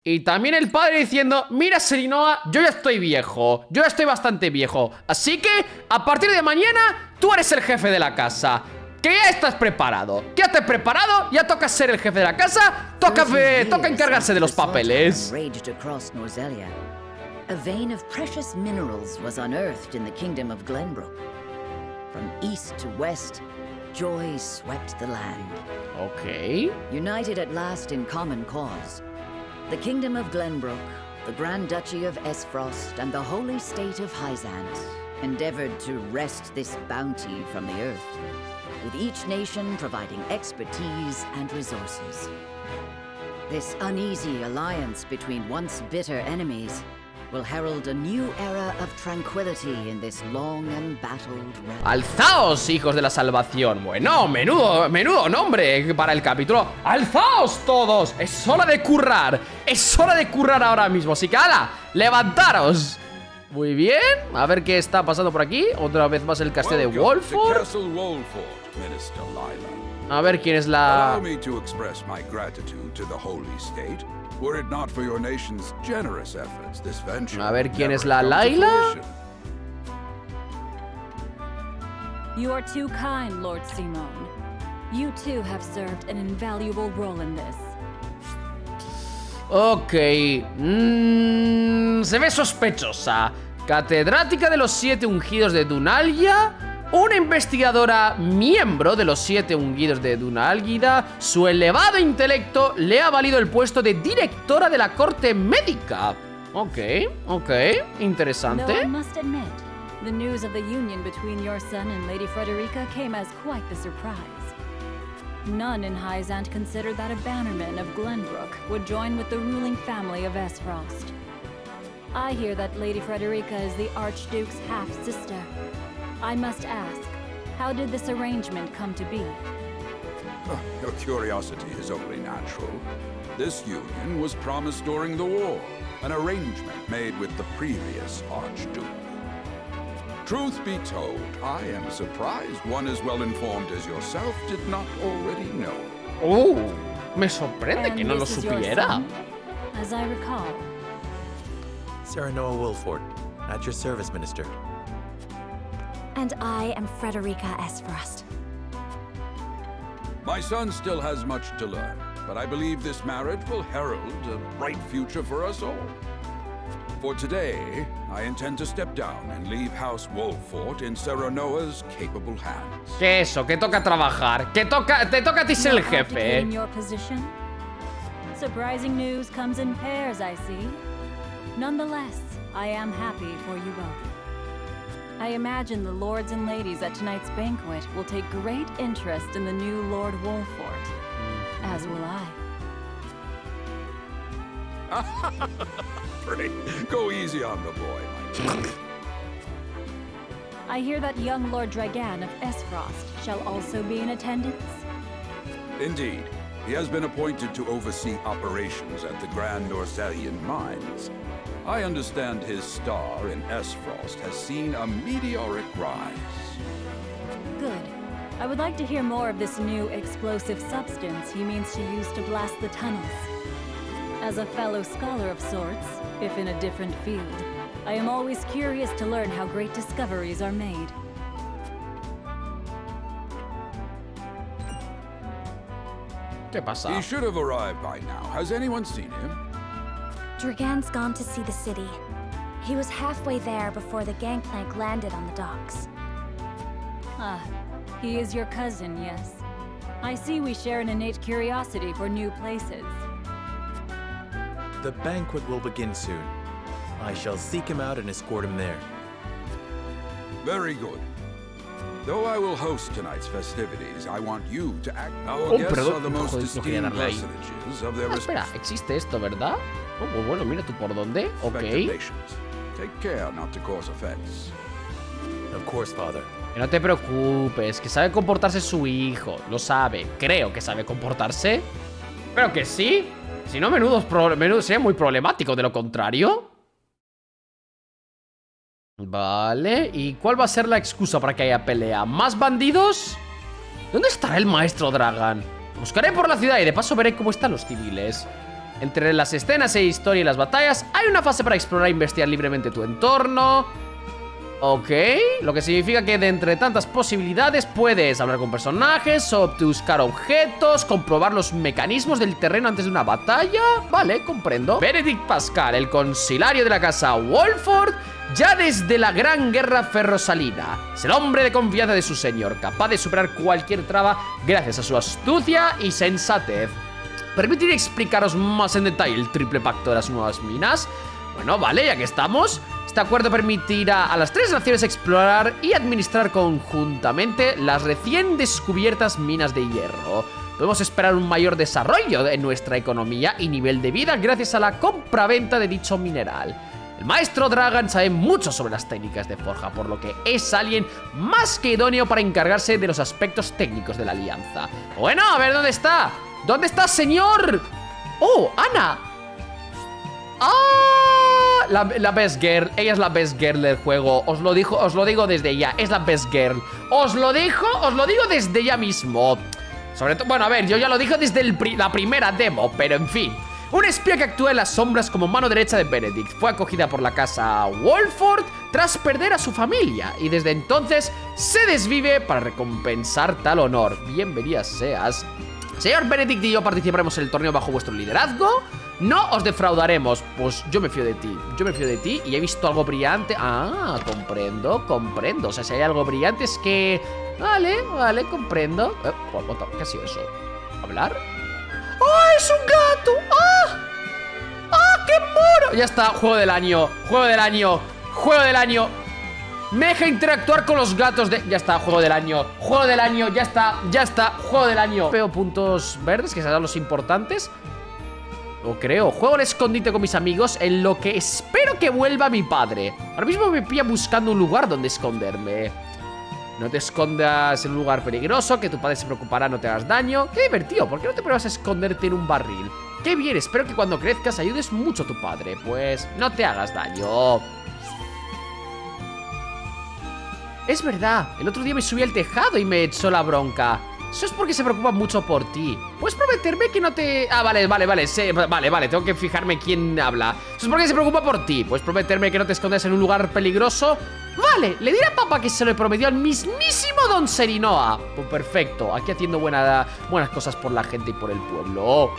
Y también el padre diciendo: mira, Serinoa, yo ya estoy viejo. Yo ya estoy bastante viejo. Así que, a partir de mañana, tú eres el jefe de la casa. Que ya estás preparado. Quédate preparado, ya toca ser el jefe de la casa. Toca encargarse de los papeles. A vein of precious minerals was unearthed in the kingdom of Glenbrook. From east to west, joy swept the land. Ok. United at last in common cause, the kingdom of Glenbrook, the Grand Duchy of Esfrost, and the holy state of Hyzant endeavored to wrest this bounty from the earth, with each nation providing expertise and resources. This uneasy alliance between once bitter enemies will herald a new era of tranquility in this long embattled realm. Alzaos, hijos de la salvación. Bueno, menudo nombre para el capítulo. Alzaos todos. Es hora de currar. Es hora de currar ahora mismo. Así que, ¡hala! ¡Levantaros! Muy bien. A ver qué está pasando por aquí. Otra vez más el castillo de Wolford. A ver quién es la... A ver quién es la Layla. You are too kind, Lord Simon. You too have served an invaluable role in this. Ok. Se ve sospechosa. Catedrática de los 7 ungidos de Dunalia. Una investigadora miembro de los 7 ungidos de Dunálguida. Su elevado intelecto le ha valido el puesto de directora de la corte médica. Ok, interesante. Though I must admit, the news of the union between your son and Lady Frederica came as quite the surprise. None in Hyzant considered that a bannerman of Glenbrook would join with the ruling family of Esfrost. I hear that Lady Frederica is the Archduke's half-sister. I must ask, how did this arrangement come to be? Your curiosity is only natural. This union was promised during the war, an arrangement made with the previous Archduke. Truth be told, I am surprised one as well informed as yourself did not already know. Oh, me sorprende que no lo supiera. As I recall. Serenoa Wolford, at your service, Minister. And I am Frederica Esfrost. My son still has much to learn, but I believe this marriage will herald a bright future for us all. For today, I intend to step down and leave House Wolford in Serenoa's capable hands. Que eso, que toca trabajar. Te toca a ti ser el jefe. Surprising news comes in pairs, I see. Nonetheless, I am happy for you both. I imagine the lords and ladies at tonight's banquet will take great interest in the new Lord Wolford, as will I. Pretty. Go easy on the boy, my dear. I hear that young Lord Dragan of Esfrost shall also be in attendance. Indeed. He has been appointed to oversee operations at the Grand Orsalian mines. I understand his star in Esfrost has seen a meteoric rise. Good. I would like to hear more of this new explosive substance he means to use to blast the tunnels. As a fellow scholar of sorts, if in a different field, I am always curious to learn how great discoveries are made. ¿Qué pasa? He should have arrived by now. Has anyone seen him? Dragan's gone to see the city. He was halfway there before the gangplank landed on the docks. Ah, he is your cousin, yes. I see we share an innate curiosity for new places. The banquet will begin soon. I shall seek him out and escort him there. Very good. Though I will host tonight's festivities, I want you to act. Our guests are the most esteemed personages of their espera, existe esto, ¿verdad? Oh, pues bueno, mira tú por dónde. Ok. Take care not to cause offense. Of course, father. Que no te preocupes, que sabe comportarse su hijo. Lo sabe, creo que sabe comportarse. Pero que sí. Si no, menudo sería muy problemático, de lo contrario. Vale, ¿y cuál va a ser la excusa para que haya pelea? ¿Más bandidos? ¿Dónde estará el maestro Dragan? Buscaré por la ciudad y de paso veré cómo están los civiles. Entre las escenas e historia y las batallas hay una fase para explorar e investigar libremente tu entorno. Ok, lo que significa que de entre tantas posibilidades puedes hablar con personajes, buscar objetos, comprobar los mecanismos del terreno antes de una batalla. Vale, comprendo. Benedict Pascal, el consilario de la casa Wolford, ya desde la gran guerra ferrosalina. Es el hombre de confianza de su señor, capaz de superar cualquier traba gracias a su astucia y sensatez. Permitiré explicaros más en detalle el triple pacto de las nuevas minas. Bueno, vale, ya que estamos. Este acuerdo permitirá a las tres naciones explorar y administrar conjuntamente las recién descubiertas minas de hierro. Podemos esperar un mayor desarrollo en nuestra economía y nivel de vida gracias a la compraventa de dicho mineral. El maestro Dragan sabe mucho sobre las técnicas de forja, por lo que es alguien más que idóneo para encargarse de los aspectos técnicos de la alianza. Bueno, a ver, ¿dónde está? ¿Dónde está, señor? ¡Oh, Ana! ¡Ah! La best girl. Ella es la best girl del juego. Os lo digo desde ya. Es la best girl. Os lo digo desde ya mismo. Sobre todo, bueno, a ver, yo ya lo dije desde la primera demo, pero en fin. Un espía que actúa en las sombras como mano derecha de Benedict. Fue acogida por la casa Wolford tras perder a su familia y desde entonces se desvive para recompensar tal honor. Bienvenida seas. Señor Benedict y yo participaremos en el torneo bajo vuestro liderazgo. No os defraudaremos. Pues yo me fío de ti. Yo me fío de ti y he visto algo brillante. Ah, comprendo. O sea, si hay algo brillante es que... Vale, comprendo. ¿Qué ha sido eso? ¿Hablar? ¡Ah, es un gato! ¡Ah, qué mono! Ya está, juego del año. Me deja interactuar con los gatos de... Ya está, juego del año, ya está, juego del año. Veo puntos verdes, que serán los importantes. Lo creo. Juego al escondite con mis amigos, en lo que espero que vuelva mi padre. Ahora mismo me pilla buscando un lugar donde esconderme. No te escondas en un lugar peligroso, que tu padre se preocupará, no te hagas daño. Qué divertido, ¿por qué no te pruebas a esconderte en un barril? Qué bien, espero que cuando crezcas ayudes mucho a tu padre. Pues no te hagas daño. Es verdad, el otro día me subí al tejado y me echó la bronca. Eso es porque se preocupa mucho por ti. ¿Puedes prometerme que no te...? Ah, vale, tengo que fijarme quién habla. Eso es porque se preocupa por ti. ¿Puedes prometerme que no te escondas en un lugar peligroso? Vale, le diré a papá que se lo prometió al mismísimo Don Serinoa. Pues perfecto, aquí haciendo buenas cosas por la gente y por el pueblo.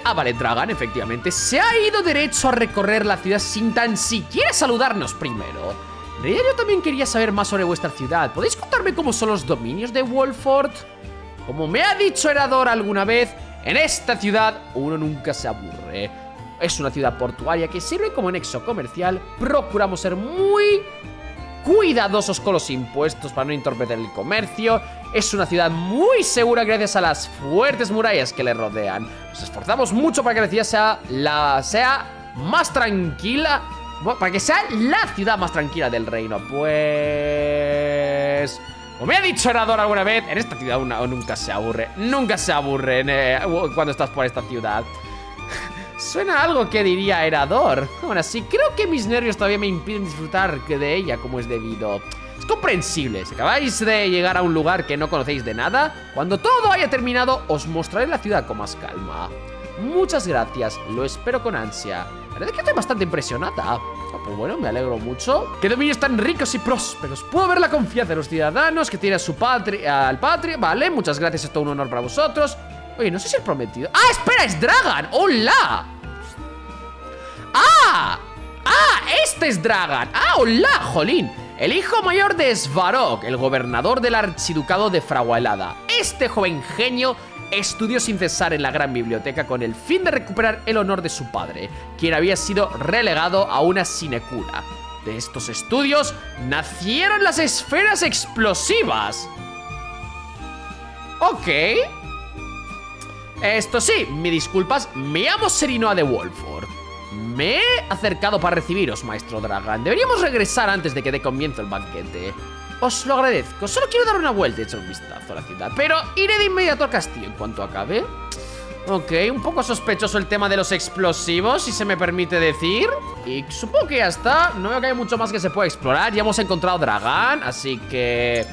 Vale, Dragan, efectivamente, se ha ido derecho a recorrer la ciudad sin tan siquiera saludarnos primero. En realidad yo también quería saber más sobre vuestra ciudad. ¿Podéis contarme cómo son los dominios de Wolford? Como me ha dicho Herador alguna vez, en esta ciudad uno nunca se aburre. Es una ciudad portuaria que sirve como nexo comercial. Procuramos ser muy cuidadosos con los impuestos para no entorpecer el comercio. Es una ciudad muy segura gracias a las fuertes murallas que le rodean. Nos esforzamos mucho para que la ciudad sea más tranquila. Para que sea la ciudad más tranquila del reino. Pues... como me ha dicho Herador alguna vez, en esta ciudad uno nunca se aburre. Nunca se aburre cuando estás por esta ciudad. Suena a algo que diría Herador. Aún así, creo que mis nervios todavía me impiden disfrutar de ella como es debido. Es comprensible. Si acabáis de llegar a un lugar que no conocéis de nada, cuando todo haya terminado, os mostraré la ciudad con más calma. Muchas gracias, lo espero con ansia. La verdad es que estoy bastante impresionada. Pues bueno, me alegro mucho. ¡Qué dominios tan ricos y prósperos! Puedo ver la confianza de los ciudadanos que tiene a su patria, al patria. Vale, muchas gracias, es todo un honor para vosotros. Oye, no sé si el prometido... ¡Ah, espera! ¡Es Dragan! ¡Hola! ¡Ah! Este es Dragan. ¡Hola! ¡Jolín! El hijo mayor de Svarog, el gobernador del archiducado de Fragualada. Este joven genio estudió sin cesar en la gran biblioteca con el fin de recuperar el honor de su padre, quien había sido relegado a una sinecura. De estos estudios nacieron las esferas explosivas. Ok. Esto sí, me disculpas, me llamo Serinoa de Wolford. Me he acercado para recibiros, maestro Dragan. Deberíamos regresar antes de que dé comienzo el banquete. Os lo agradezco, solo quiero dar una vuelta y echar un vistazo a la ciudad, pero iré de inmediato al castillo en cuanto acabe. Ok, un poco sospechoso el tema de los explosivos, si se me permite decir. Y supongo que ya está, no veo que haya mucho más que se pueda explorar. Ya hemos encontrado Dragan, así que...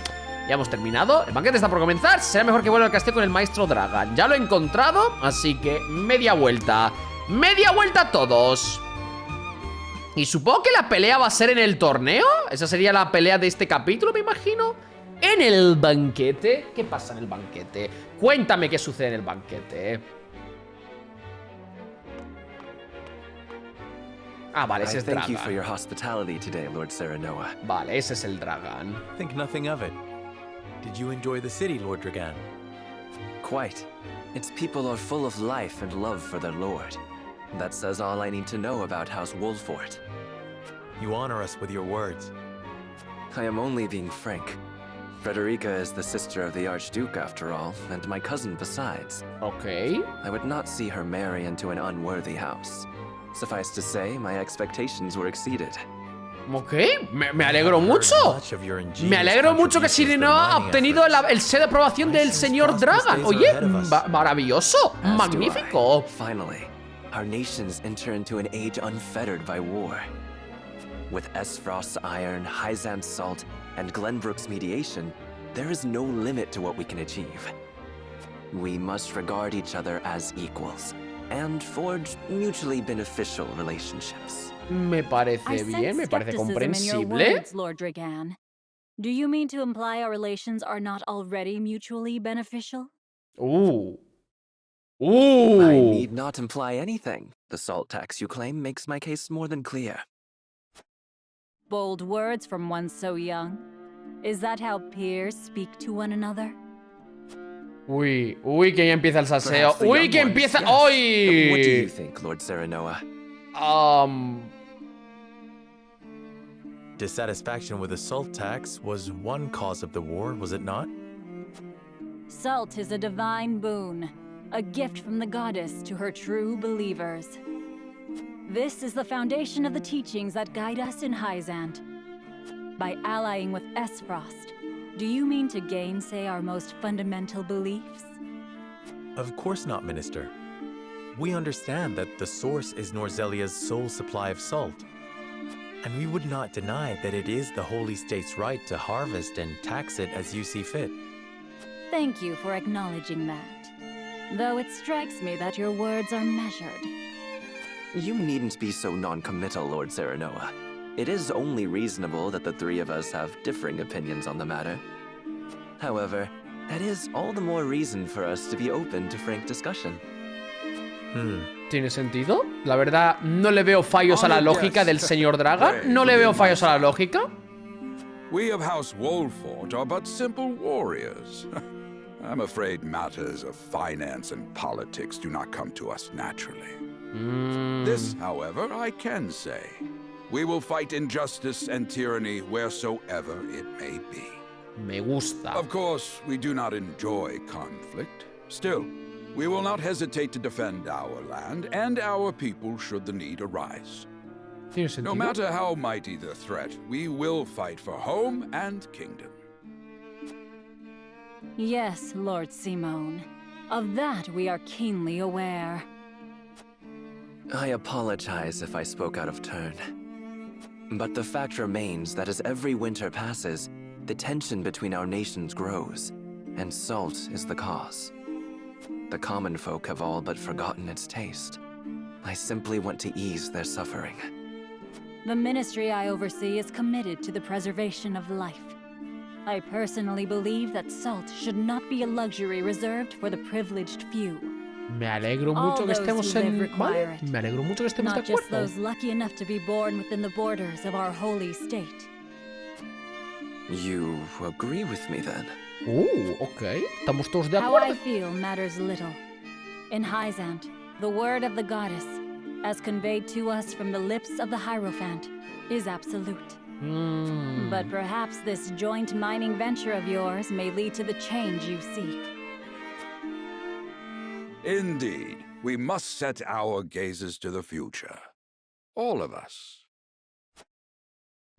ya hemos terminado, el banquete está por comenzar. Será mejor que vuelva al castillo con el maestro Dragan. Ya lo he encontrado, así que media vuelta. Media vuelta a todos. Y supongo que la pelea va a ser en el torneo. Esa sería la pelea de este capítulo, me imagino. En el banquete. ¿Qué pasa en el banquete? Cuéntame qué sucede en el banquete. Ah, vale, ese es Thank you for your Dragan. hospitality today, Lord Serenoa. Vale, ese es el Dragan. Think nothing of it. Did you enjoy the city, Lord Dragan? Quite. Its people are full of life and love for their lord. That says all I need to know about House Wolfort. You honor us with your words. I am only being frank. Frederica is the sister of the Archduke, after all, and my cousin besides. Ok. I would not see her marry into an unworthy house. Suffice to say, my expectations were exceeded. Ok, me alegro mucho. Me alegro mucho que Sireno ha obtenido el sello de aprobación del señor Dragan. Oye, maravilloso, magnífico. Finally, our nations enter into an age unfettered by war. With Esfrost's iron, Hyzant's salt, and Glenbrook's mediation, there is no limit to what we can achieve. We must regard each other as equals and forge mutually beneficial relationships. Me parece I bien, sense me parece skepticism in your comprensible. words, Lord Dragan. Do you mean to imply our relations are not already mutually beneficial? I need not imply anything. The salt tax you claim makes my case more than clear. Bold words from one so young. Is that how peers speak to one another? Uy, que ya empieza el salseo. Perhaps the Uy, young que ones, empieza. yes. What do you ¡Uy! think, Lord Serenoa? Dissatisfaction with the salt tax was one cause of the war, was it not? Salt is a divine boon, a gift from the goddess to her true believers. This is the foundation of the teachings that guide us in Hyzant. By allying with Esfrost, do you mean to gainsay our most fundamental beliefs? Of course not, Minister. We understand that the source is Norzelia's sole supply of salt. And we would not deny that it is the Holy State's right to harvest and tax it as you see fit. Thank you for acknowledging that. Though it strikes me that your words are measured. You needn't be so non-committal, Lord Serenoa. It is only reasonable that the three of us have differing opinions on the matter. However, that is all the more reason for us to be open to frank discussion. ¿Tiene sentido? La verdad, no le veo fallos a la lógica del señor Dragan. No le veo fallos a la lógica. We of House Wolfort are but simple warriors. I'm afraid matters of finance and politics do not come to us naturally. This, however, I can say. We will fight injustice and tyranny wheresoever it may be. Me gusta. Of course, we do not enjoy conflict. Still, we will not hesitate to defend our land and our people should the need arise. ¿Tiene sentido? No matter how mighty the threat, we will fight for home and kingdom. Yes, Lord Simone. Of that we are keenly aware. I apologize if I spoke out of turn. But the fact remains that as every winter passes, the tension between our nations grows, and salt is the cause. The common folk have all but forgotten its taste. I simply want to ease their suffering. The ministry I oversee is committed to the preservation of life. I personally believe that salt should not be a luxury reserved for the privileged few. Me alegro mucho que estemos en... ¿Vale? Me alegro mucho que estemos de Not just acuerdo. those lucky enough to be born within the borders of our holy state. You agree with me then? Ok. Estamos todos de How I acuerdo. feel matters little. In Hyzant, the word of the goddess, as conveyed to us from the lips of the Hierophant, is absolute. But perhaps this joint mining venture of yours may lead to the change you seek. Indeed, we must set our gazes to the future. All of us.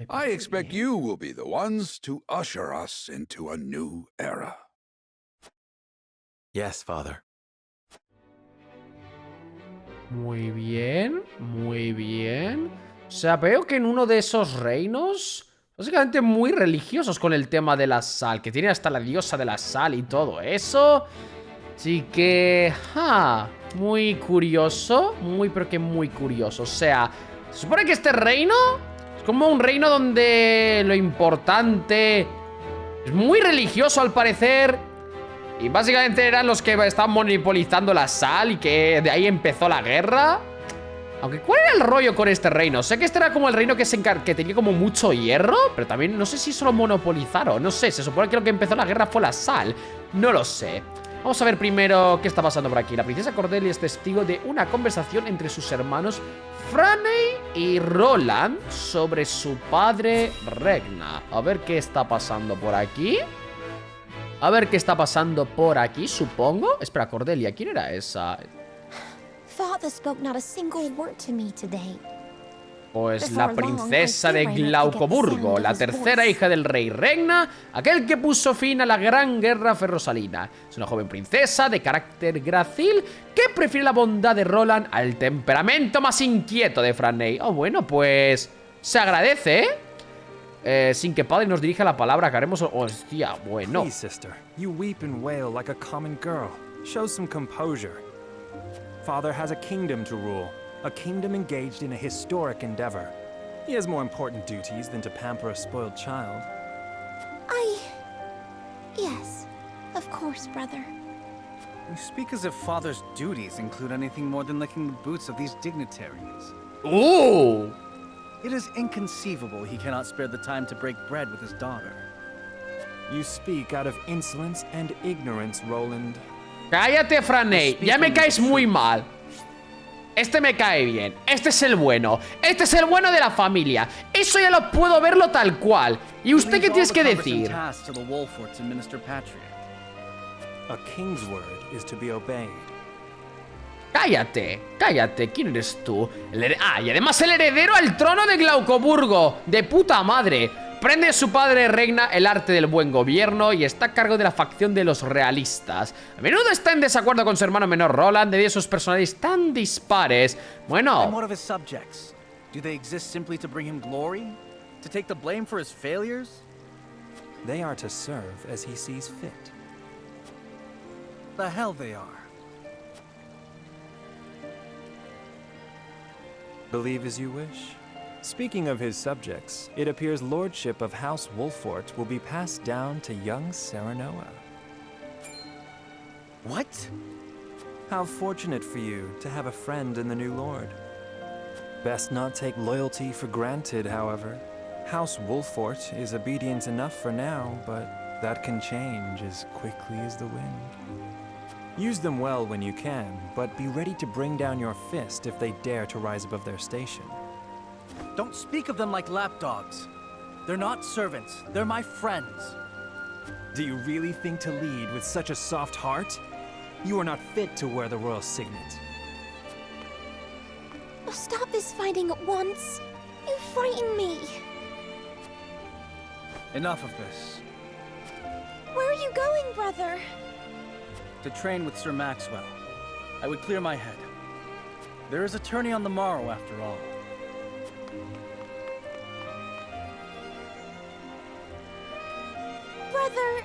I expect you will be the ones to usher us into a new era. Yes, Father. Muy bien, muy bien. O sea, veo que en uno de esos reinos, básicamente muy religiosos con el tema de la sal, que tiene hasta la diosa de la sal y todo eso. Así que... muy curioso. Muy, pero que muy curioso. O sea, se supone que este reino es como un reino donde lo importante es muy religioso al parecer. Y básicamente eran los que estaban monopolizando la sal y que de ahí empezó la guerra. Aunque, ¿cuál era el rollo con este reino? Sé que este era como el reino que tenía como mucho hierro, pero también no sé si eso lo monopolizaron. No sé, se supone que lo que empezó la guerra fue la sal. No lo sé. Vamos a ver primero qué está pasando por aquí. La princesa Cordelia es testigo de una conversación entre sus hermanos Franey y Roland sobre su padre Regna. A ver qué está pasando por aquí. A ver qué está pasando por aquí, supongo. Espera, Cordelia, ¿quién era esa? Father spoke not a single word to me today. Pues la princesa de Glaucoburgo, la tercera hija del rey Regna, aquel que puso fin a la gran guerra ferrosalina. Es una joven princesa de carácter grácil que prefiere la bondad de Roland al temperamento más inquieto de Franey. Oh, bueno, pues se agradece, ¿eh? Sin que padre nos dirija la palabra que haremos. Hostia, bueno. Please, sister, you weep and wail like a common girl. Show some composure. Father has a kingdom to rule, a kingdom engaged in a historic endeavor. He has more important duties than to pamper a spoiled child. Yes, of course, brother. You speak as if Father's duties include anything more than licking the boots of these dignitaries. ¡Oh! It is inconceivable he cannot spare the time to break bread with his daughter. You speak out of insolence and ignorance, Roland. Cállate, Franey, ya me caes muy mal. Este me cae bien, este es el bueno. Este es el bueno de la familia. Eso ya lo puedo verlo tal cual. ¿Y usted qué tienes que decir? A king's word is to be obeyed. Cállate, cállate, ¿quién eres tú? Y además el heredero al trono de Glaucoburgo. De puta madre. Prende a su padre Regna el arte del buen gobierno y está a cargo de la facción de los realistas. A menudo está en desacuerdo con su hermano menor Roland debido a sus personalidades tan dispares. Bueno. And what of his subjects? Do they exist simply to bring him glory? To take the blame for his failures? They are to serve as he sees fit. The hell they are. Believe as you wish. Speaking of his subjects, it appears lordship of House Wolfort will be passed down to young Serenoa. What? How fortunate for you to have a friend in the new lord. Best not take loyalty for granted, however. House Wolfort is obedient enough for now, but that can change as quickly as the wind. Use them well when you can, but be ready to bring down your fist if they dare to rise above their station. Don't speak of them like lapdogs. They're not servants, they're my friends. Do you really think to lead with such a soft heart? You are not fit to wear the royal signet. Oh, stop this fighting at once. You frighten me. Enough of this. Where are you going, brother? To train with Sir Maxwell. I would clear my head. There is a tourney on the morrow, after all. Brother...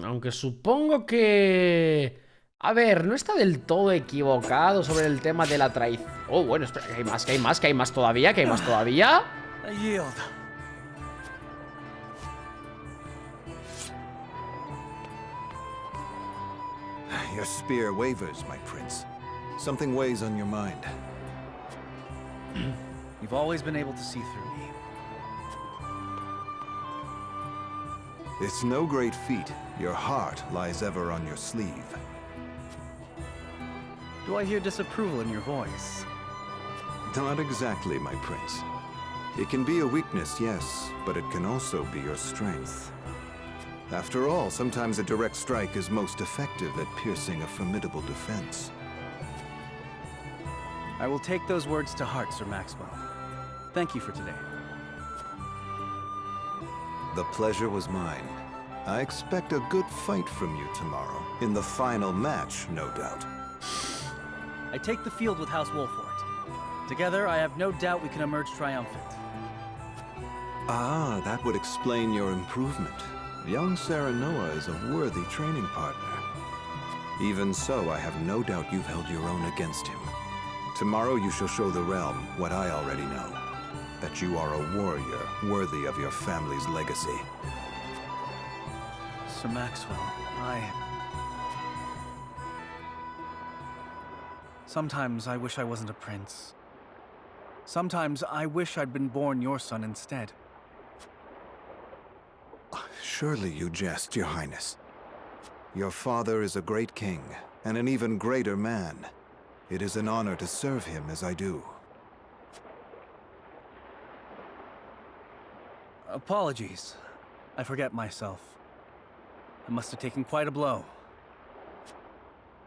Aunque supongo que... A ver, no está del todo equivocado sobre el tema de la traición. Oh, bueno, espera, que hay más, que hay más, que hay más todavía, que hay más todavía. I yield. Your spear wavers, my prince. Something weighs on your mind. You've always been able to see through me. It's no great feat. Your heart lies ever on your sleeve. Do I hear disapproval in your voice? Not exactly, my prince. It can be a weakness, yes, but it can also be your strength. After all, sometimes a direct strike is most effective at piercing a formidable defense. I will take those words to heart, Sir Maxwell. Thank you for today. The pleasure was mine. I expect a good fight from you tomorrow. In the final match, no doubt. I take the field with House Wolfort. Together, I have no doubt we can emerge triumphant. Ah, that would explain your improvement. Young Serenoa is a worthy training partner. Even so, I have no doubt you've held your own against him. Tomorrow you shall show the realm what I already know. That you are a warrior worthy of your family's legacy. Sir Maxwell, Sometimes I wish I wasn't a prince. Sometimes I wish I'd been born your son instead. Surely you jest, Your Highness. Your father is a great king, and an even greater man. It is an honor to serve him as I do. Apologies. I forget myself. I must have taken quite a blow.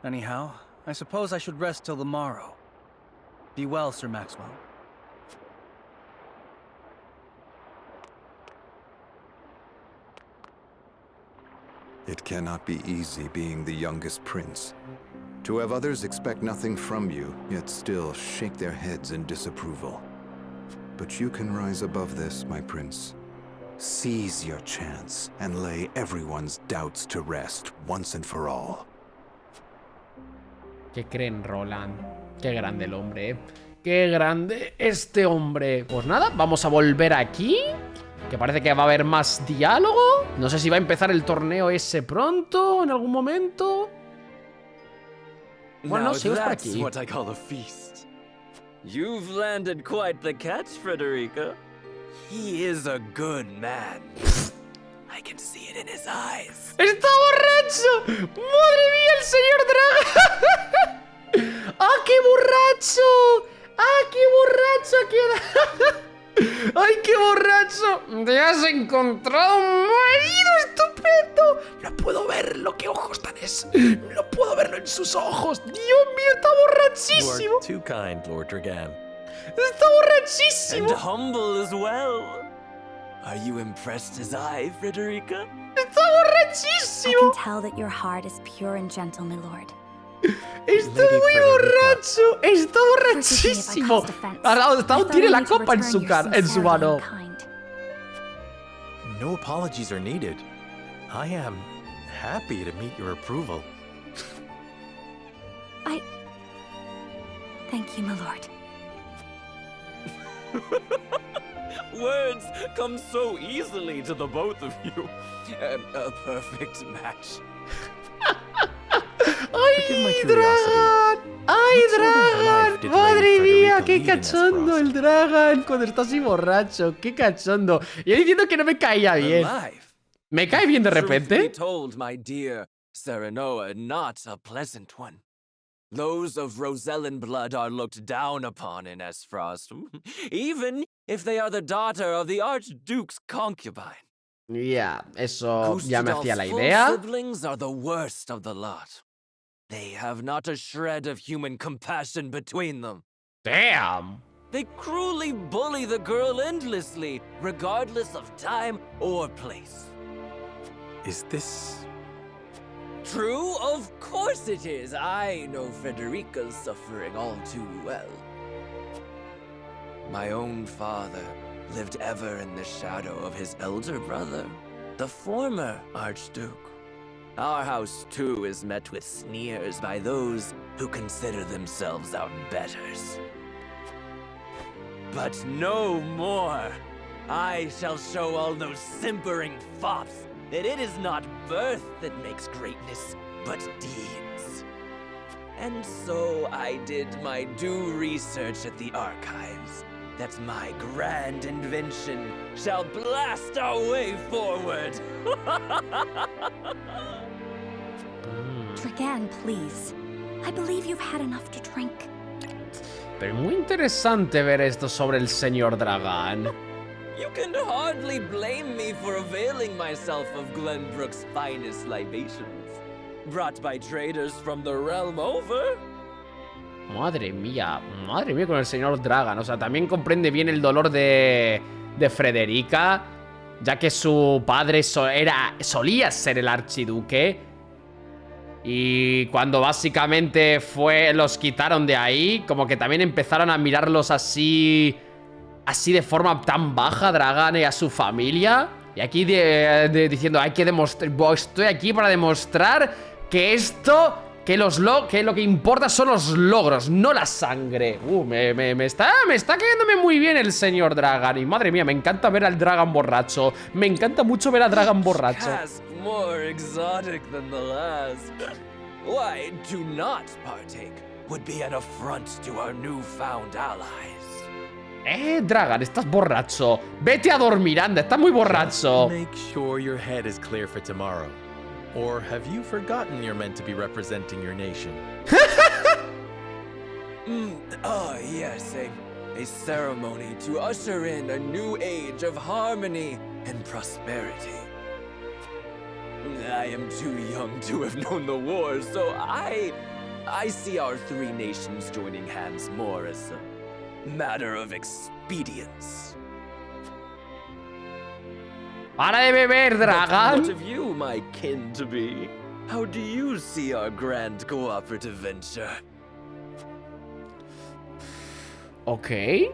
Anyhow, I suppose I should rest till the morrow. Be well, Sir Maxwell. It cannot be easy being the youngest prince. To have others expect nothing from you, yet still shake their heads in disapproval. But you can rise above this, my prince. Seize your chance and lay everyone's doubts to rest once and for all. ¿Qué creen, Roland? Qué grande el hombre, ¿eh? Qué grande este hombre. Pues nada, vamos a volver aquí. Que parece que va a haber más diálogo. No sé si va a empezar el torneo ese pronto, en algún momento. Bueno, seguimos por aquí. What I call a feast. You've landed quite the catch, Frederica. He is a good man. I can see it in his eyes. ¡Está borracho! ¡Madre mía, el señor Dragan! ¡Ah, qué borracho! ¡Ah, qué borracho queda! ¡Ay, qué borracho! ¡Te has encontrado un marido estupendo! No puedo verlo, qué ojos tan es. No puedo verlo en sus ojos. Dios mío, está borrachísimo. You are too kind, Lord Dragan. Está borrachísimo. And humble as well. Are you impressed as I, Frederica? Está I borrachísimo. can tell that your heart is pure and gentle, my lord. Está muy borracho. Está borrachísimo. Aún tiene la copa en su mano. No apologies are needed. I am happy to meet your approval. Thank you, my lord. Words come so easily to the both of you. A perfect match. ¡Ay, Dragan! ¡Ay, Dragan! ¡Madre mía! ¡Qué cachondo el Dragan! Cuando está así borracho. ¡Qué cachondo! Y yo diciendo que no me caía bien. ¿Me cae bien de repente? Told, my dear Serenoa, not a pleasant one. Those of Rosellan blood are looked down upon in Esfrost, even if they are the daughter of the Archduke's concubine. Ya, eso ya me hacía la idea. Siblings are the worst of the lot. They have not a shred of human compassion between them. Damn. They cruelly bully the girl endlessly, regardless of time or place. Is this... True? Of course it is. I know Frederica's suffering all too well. My own father lived ever in the shadow of his elder brother, the former Archduke. Our house, too, is met with sneers by those who consider themselves our betters. But no more! I shall show all those simpering fops that it is not birth that makes greatness, but deeds. And so I did my due research at the archives, that my grand invention shall blast our way forward. Dragan, please. I believe you've had enough to drink. Pero muy interesante ver esto sobre el señor Dragan. You can hardly blame me for availing myself of Glenbrook's finest libations, brought by traders from the realm over. Madre mía con el señor Dragan. O sea, también comprende bien el dolor de Frederica, ya que su padre solía ser el archiduque. Y cuando básicamente los quitaron de ahí, como que también empezaron a mirarlos así de forma tan baja, Dragan y a su familia. Y aquí diciendo, hay que demostrar, estoy aquí para demostrar que que lo que importa son los logros, no la sangre. Me está cayéndome muy bien el señor Dragan. Y madre mía, me encanta ver al Dragan borracho. Me encanta mucho ver a Dragan borracho. More exotic than the last. Why, to not partake would be an affront to our newfound allies. Dragan, estás borracho. Vete a dormir, anda, estás muy borracho. Make sure your head is clear for tomorrow. Or have you forgotten you're meant to be representing your nation? Yes, a ceremony to usher in a new age of harmony and prosperity. I am too young to have known the war, so I see our three nations joining hands more as a matter of expedience. ¡Para de beber, Dragan! What of you, my kin-to-be? How do you see our grand cooperative venture? Ok,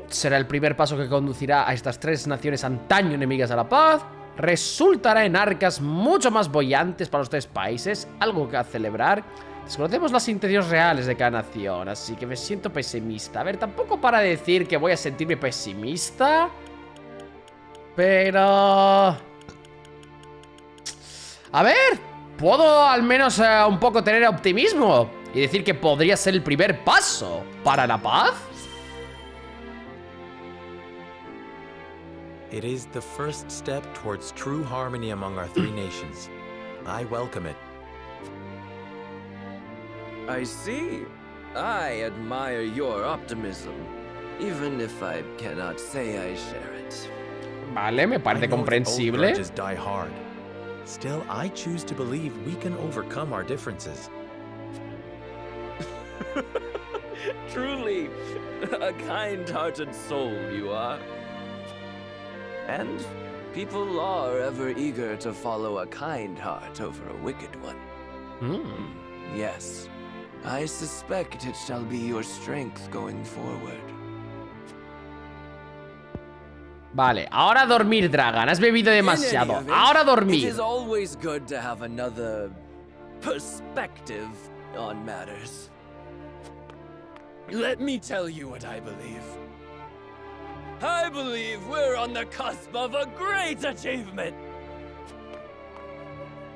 será el primer paso que conducirá a estas tres naciones antaño enemigas a la paz. Resultará en arcas mucho más bollantes para los tres países, algo que a celebrar. Desconocemos las intenciones reales de cada nación, así que me siento pesimista. A ver, tampoco para decir que voy a sentirme pesimista, pero... A ver, puedo al menos un poco tener optimismo y decir que podría ser el primer paso para la paz. It is the first step towards true harmony among our three nations. I welcome it. I see. I admire your optimism, even if I cannot say I share it. Vale, me parece comprensible. Old grudges die hard. Still, I choose to believe we can overcome our differences. Truly, a kind-hearted soul you are. And people are ever eager to follow a kind heart over a wicked one. Yes, I suspect it shall be your strength going forward. Vale, ahora a dormir, Dragan. Has bebido demasiado. Ahora a dormir. It is always good to have another perspective on matters. Let me tell you what I believe. I believe we're on the cusp of a great achievement.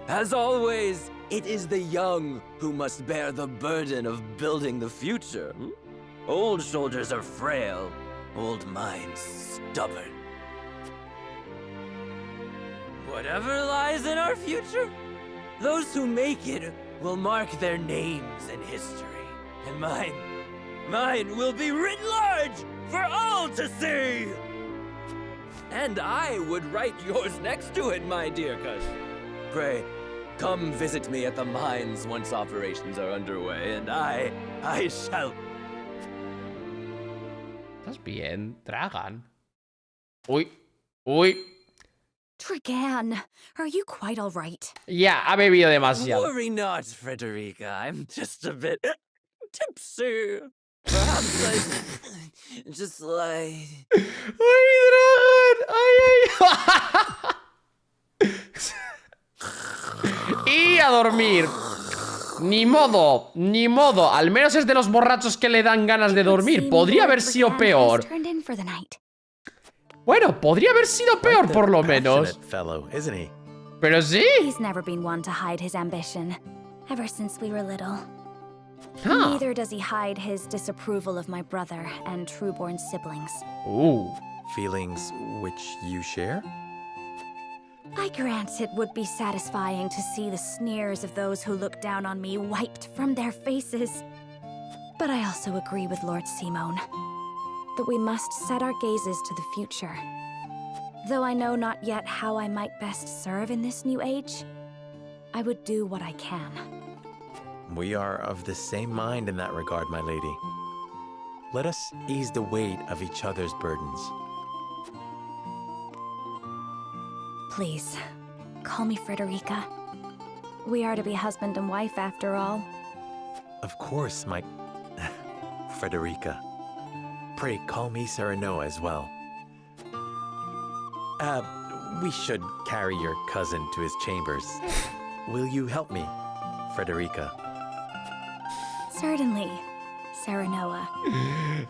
As always, it is the young who must bear the burden of building the future. Old shoulders are frail, old minds stubborn. Whatever lies in our future, those who make it will mark their names in history. And mine will be written large for all to see! And I would write yours next to it, my dear cousin. Pray, come visit me at the mines once operations are underway, and I shall... ¿Estás bien, Dragan? Uy. Dragan, are you quite all right? Ya, ha bebido demasiado. Worry not, Frederica. I'm just a bit tipsy. Perhaps I just like... ¡Ay, Dragan! ¡Ay! Y a dormir. Ni modo. Al menos es de los borrachos que le dan ganas de dormir. Podría haber sido peor. Bueno, podría haber sido peor por lo menos. Pero sí. He's never been one to hide his ambition, ever since we were little. Neither does he hide his disapproval of my brother and true-born siblings. Ooh. Feelings which you share? I grant it would be satisfying to see the sneers of those who look down on me wiped from their faces. But I also agree with Lord Simone that we must set our gazes to the future. Though I know not yet how I might best serve in this new age, I would do what I can. We are of the same mind in that regard, my lady. Let us ease the weight of each other's burdens. Please, call me Frederica. We are to be husband and wife after all. Of course, my... Frederica. Pray call me Serenoa as well. We should carry your cousin to his chambers. Will you help me, Frederica? Certainly, Serenoa.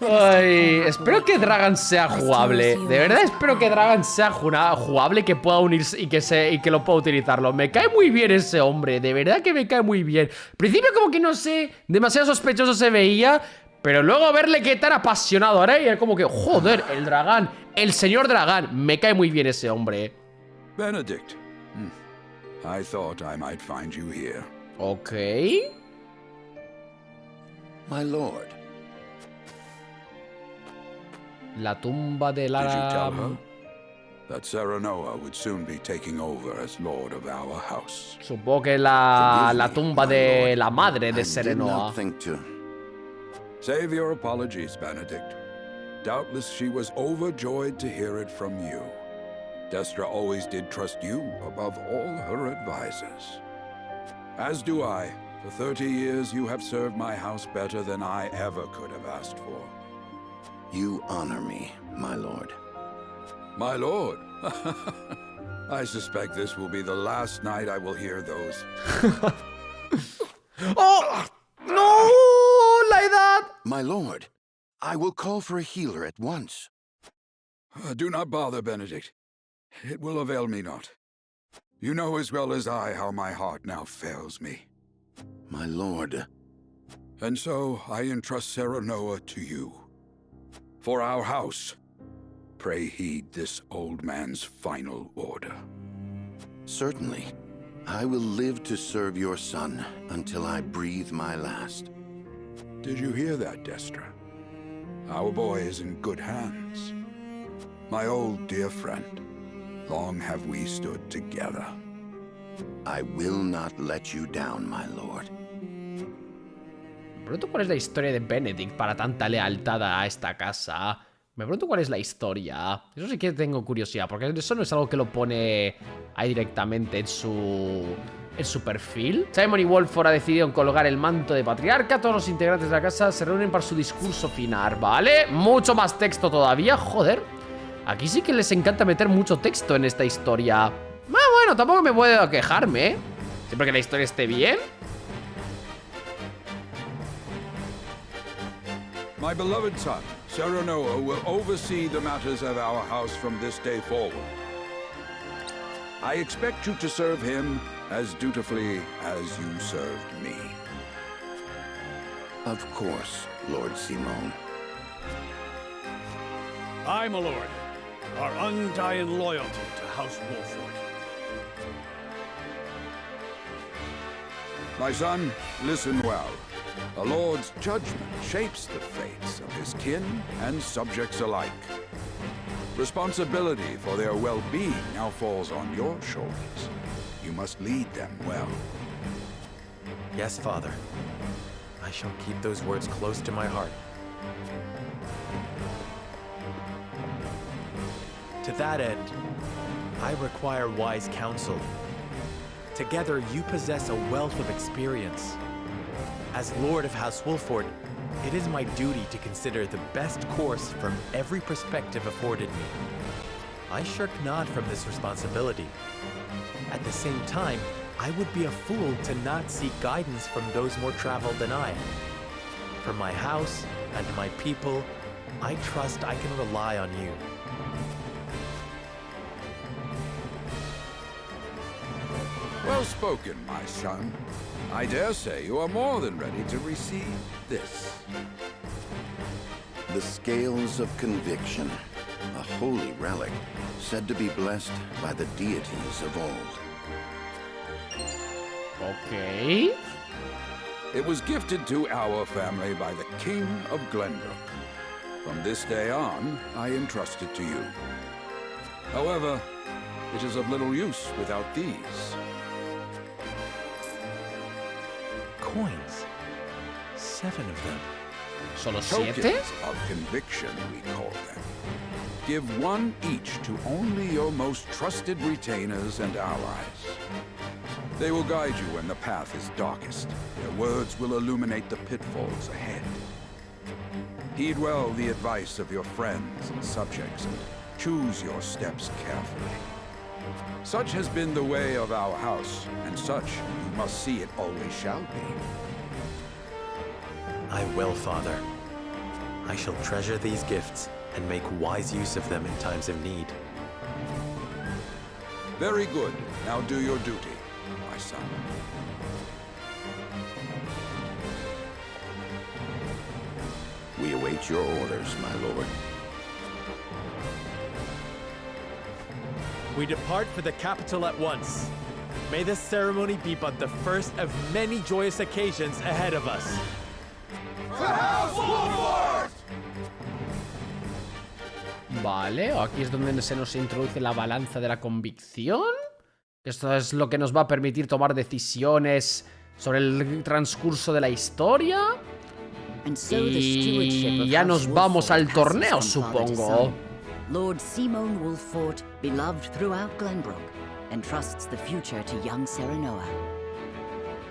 Ay, espero que Dragan sea jugable. De verdad espero que Dragan sea jugable y que pueda unirse y que lo pueda utilizarlo. Me cae muy bien ese hombre, de verdad que me cae muy bien. Al principio como que no sé, demasiado sospechoso se veía, pero luego verle que tan apasionado ahora y era como que, joder, el dragán, el señor dragán, me cae muy bien ese hombre. Benedict, I thought I might find you here. Ok. My lord. La tumba de Did you tell la... her that Serenoa would soon be taking over as lord of our house? Supongo que la tumba de la madre de Serenoa. Save your apologies, Benedict. Doubtless she was overjoyed to hear it from you. Destra always did trust you above all her advisors. As do I. For 30 years you have served my house better than I ever could have asked for. You honor me, my lord. My lord? I suspect this will be the last night I will hear those. ¡Oh! ¡No! ¡La edad! My lord, I will call for a healer at once. Do not bother, Benedict. It will avail me not. You know as well as I how my heart now fails me. My lord. And so I entrust Serenoa to you. For our house, pray heed this old man's final order. Certainly. I will live to serve your son until I breathe my last. Did you hear that, Destra? Our boy is in good hands. My old dear friend, long have we stood together. I will not let you down, my lord. Me pregunto cuál es la historia de Benedict para tanta lealtad a esta casa. Me pregunto cuál es la historia. Eso sí que tengo curiosidad, porque eso no es algo que lo pone ahí directamente en su perfil. Simon y Wolford ha decidido colgar el manto de patriarca. Todos los integrantes de la casa se reúnen para su discurso final, ¿vale? Mucho más texto todavía, joder. Aquí sí que les encanta meter mucho texto en esta historia. Bueno, tampoco me puedo quejarme, ¿eh? Siempre que la historia esté bien. My beloved son, Serenoa will oversee the matters of our house from this day forward. I expect you to serve him as dutifully as you served me. Of course, Lord Simon. I, my lord, our undying loyalty to House Wolford. My son, listen well. A lord's judgment shapes the fates of his kin and subjects alike. Responsibility for their well-being now falls on your shoulders. You must lead them well. Yes, Father. I shall keep those words close to my heart. To that end, I require wise counsel. Together, you possess a wealth of experience. As Lord of House Wolford, it is my duty to consider the best course from every perspective afforded me. I shirk not from this responsibility. At the same time, I would be a fool to not seek guidance from those more traveled than I. For my house and my people, I trust I can rely on you. Well spoken, my son. I dare say you are more than ready to receive this. The scales of conviction, a holy relic, said to be blessed by the deities of old. Ok. It was gifted to our family by the King of Glenbrook. From this day on, I entrust it to you. However, it is of little use without these. Coins. 7 of them. ¿Solo Tokens 7? of conviction, we call them. Give one each to only your most trusted retainers and allies. They will guide you when the path is darkest. Their words will illuminate the pitfalls ahead. Heed well the advice of your friends and subjects, and choose your steps carefully. Such has been the way of our house, and such you must see it always shall be. I will, Father. I shall treasure these gifts and make wise use of them in times of need. Very good. Now do your duty, my son. We await your orders, my lord. We depart for the capital at once. May this ceremony be but the first of many joyous occasions ahead of us. Vale, aquí es donde se nos introduce la balanza de la convicción. Esto es lo que nos va a permitir tomar decisiones sobre el transcurso de la historia. Y ya nos vamos al torneo, supongo. Lord Simon Wolffort, beloved throughout Glenbrook, entrusts the future to young Serenoa.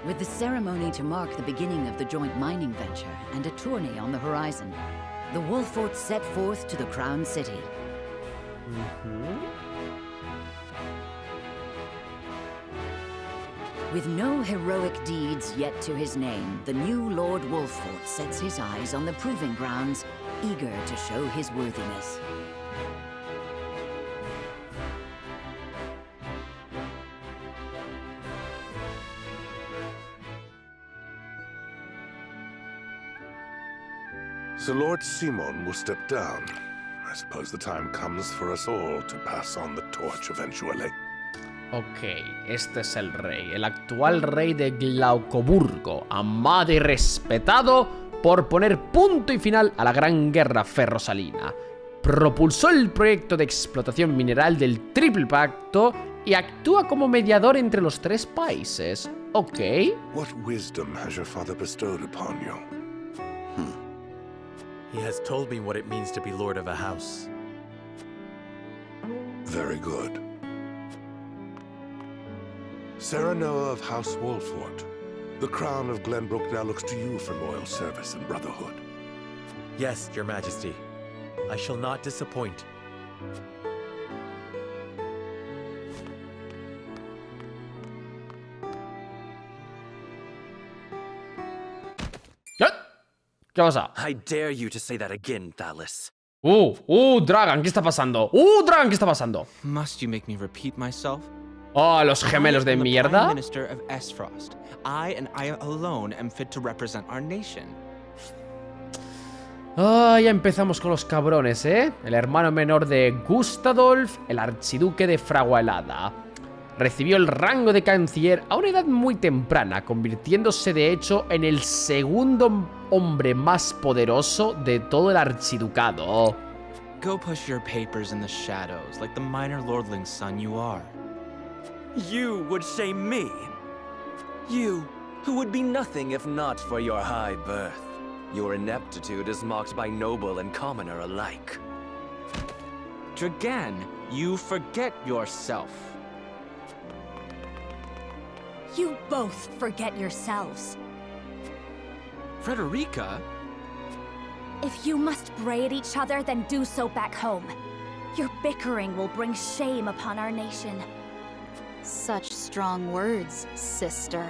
With the ceremony to mark the beginning of the joint mining venture and a tourney on the horizon, the Wolfforts set forth to the Crown City. With no heroic deeds yet to his name, the new Lord Wolffort sets his eyes on the proving grounds, eager to show his worthiness. So Lord Simon will step down. I suppose the time comes for us all to pass on the torch eventually. Ok, este es el rey, el actual rey de Glaucoburgo, amado y respetado por poner punto y final a la gran guerra ferrosalina. Propulsó el proyecto de explotación mineral del Triple Pacto y actúa como mediador entre los tres países. Ok. What wisdom has your father bestowed upon you? He has told me what it means to be lord of a house. Very good. Serenoa of House Wolffort, the crown of Glenbrook now looks to you for loyal service and brotherhood. Yes, Your Majesty. I shall not disappoint. ¿Qué pasa? I dare you to say that again, Thalis. Dragon, ¿qué está pasando? Dragon, ¿qué está pasando? Must you make me repeat myself? Oh, los gemelos de mierda. Prime Minister of Esfrost. I and I alone am fit to represent our nation. Ya empezamos con los cabrones, ¿eh? El hermano menor de Gustadolf, el archiduque de Fragualada. Recibió el rango de canciller a una edad muy temprana, convirtiéndose de hecho en el segundo hombre más poderoso de todo el archiducado. Go push your papers in the shadows, like the minor lordling's son you are. You would shame me? You, who would be nothing if not for your high birth. Your ineptitude is mocked by noble and commoner alike. Dragan, you forget yourself. You both forget yourselves. Frederica? If you must bray at each other, then do so back home. Your bickering will bring shame upon our nation. Such strong words, sister.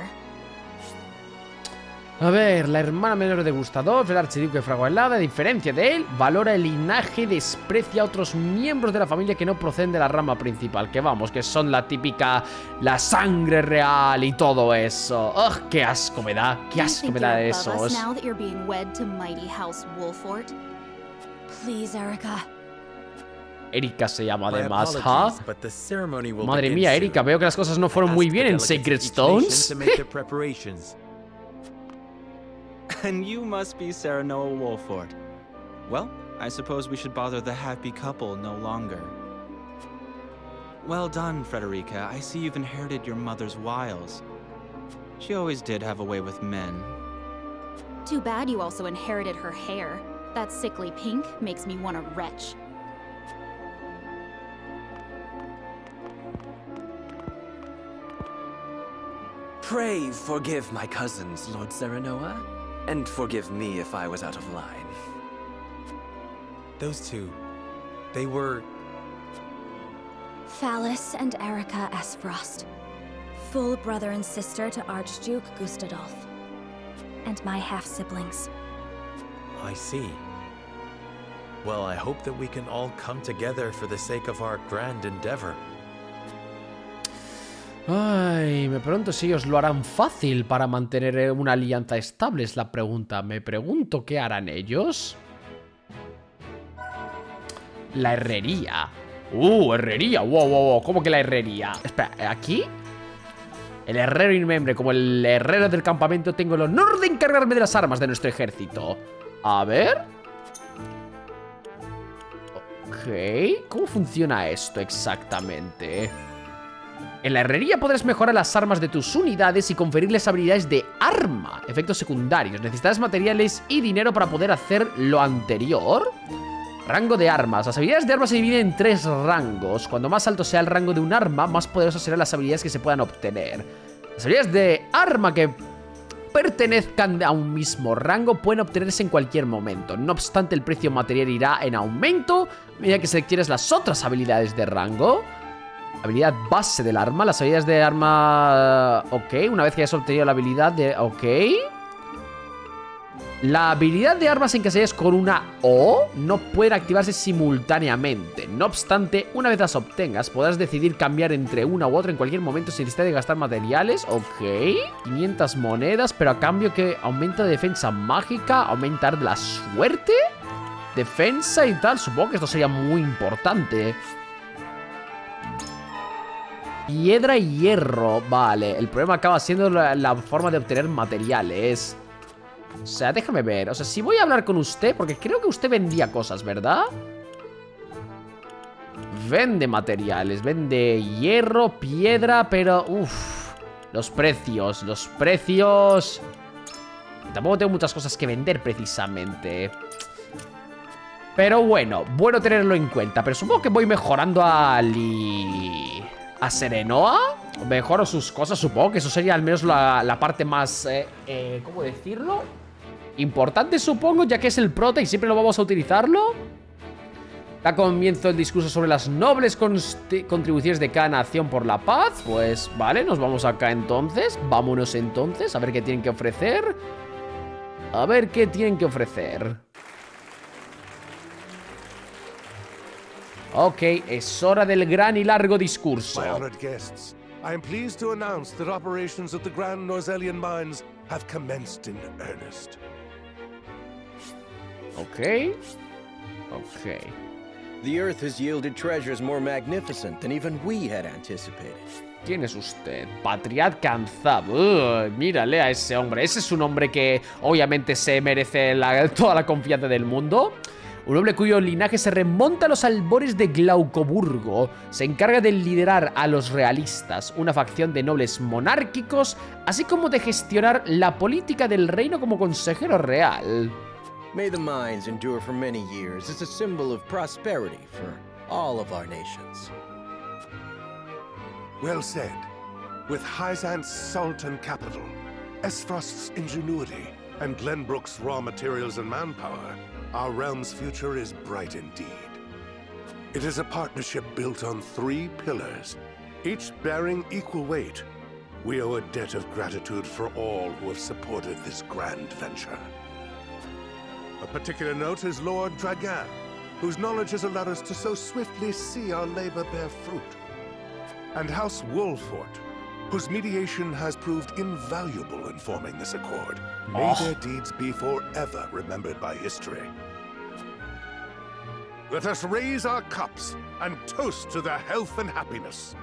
A ver, la hermana menor de Gustadolf, el archiduque de Fragualada, a diferencia de él, valora el linaje y desprecia a otros miembros de la familia que no proceden de la rama principal. Que vamos, que son la típica, la sangre real y todo eso. ¡Ugh! ¡Qué asco me da! ¡Qué asco me da de esos! Please, Erica. Erika se llama además, ¿ha? Madre mía, Erika, veo que las cosas no fueron muy bien en Sacred Stones. And you must be Serenoa Wolffort. Well, I suppose we should bother the happy couple no longer. Well done, Frederica. I see you've inherited your mother's wiles. She always did have a way with men. Too bad you also inherited her hair. That sickly pink makes me want to retch. Pray forgive my cousins, Lord Serenoa. And forgive me if I was out of line. Those two, they were Phallus and Erica S. Frost. Full brother and sister to Archduke Gustadolf. And my half-siblings. I see. Well, I hope that we can all come together for the sake of our grand endeavor. Ay, me pregunto si ellos lo harán fácil para mantener una alianza estable, es la pregunta. Me pregunto qué harán ellos. La herrería. Herrería. Wow. ¿Cómo que la herrería? Espera, ¿aquí? El herrero inmembre. Como el herrero del campamento, tengo el honor de encargarme de las armas de nuestro ejército. A ver. Ok. ¿Cómo funciona esto exactamente? En la herrería podrás mejorar las armas de tus unidades y conferirles habilidades de arma. Efectos secundarios. Necesitarás materiales y dinero para poder hacer lo anterior. Rango de armas. Las habilidades de armas se dividen en 3 rangos. Cuanto más alto sea el rango de un arma, más poderosas serán las habilidades que se puedan obtener. Las habilidades de arma que pertenezcan a un mismo rango pueden obtenerse en cualquier momento. No obstante, el precio material irá en aumento a medida que selecciones las otras habilidades de rango. Habilidad base del arma. Las habilidades de arma... Ok, una vez que hayas obtenido la habilidad de... Ok. La habilidad de armas encaselladas con una O no puede activarse simultáneamente. No obstante, una vez las obtengas, podrás decidir cambiar entre una u otra en cualquier momento sin necesidad de gastar materiales. Ok. 500 monedas, pero a cambio que aumenta de defensa mágica, aumentar la suerte, defensa y tal. Supongo que esto sería muy importante. Piedra y hierro. Vale, el problema acaba siendo la forma de obtener materiales. O sea, déjame ver. O sea, si voy a hablar con usted, porque creo que usted vendía cosas, ¿verdad? Vende materiales, vende hierro, piedra, pero... Uff, los precios. Tampoco tengo muchas cosas que vender precisamente. Pero bueno, bueno tenerlo en cuenta. Pero supongo que voy mejorando a Serenoa. Mejoro sus cosas, supongo que eso sería al menos la parte más... ¿cómo decirlo? Importante, supongo, ya que es el prota y siempre lo vamos a utilizarlo. Da comienzo el discurso sobre las nobles contribuciones de cada nación por la paz. Pues vale, nos vamos acá entonces. Vámonos entonces, a ver qué tienen que ofrecer. Ok, es hora del gran y largo discurso. My honored guests, I am pleased to announce that operations at the Grand Norzelian mines have commenced in earnest. Ok. The Earth has yielded treasures more magnificent than even we had anticipated. ¿Quién es usted? Patriarca Kanzab. Mírale a ese hombre. Ese es un hombre que obviamente se merece toda la confianza del mundo. Un hombre cuyo linaje se remonta a los albores de Glaucoburgo. Se encarga de liderar a los realistas, una facción de nobles monárquicos, así como de gestionar la política del reino como consejero real. May the mines endure for many years as a symbol of prosperity for all of our nations. Well said. With Hyzant's salt and capital, Esfrost's ingenuity, and Glenbrook's raw materials and manpower, our realm's future is bright indeed. It is a partnership built on 3 pillars, each bearing equal weight. We owe a debt of gratitude for all who have supported this grand venture. A particular note is Lord Dragan, whose knowledge has allowed us to so swiftly see our labor bear fruit. And House Wolfort, whose mediation has proved invaluable in forming this accord. May their deeds be forever remembered by history. Let us raise our cups and toast to their health and happiness.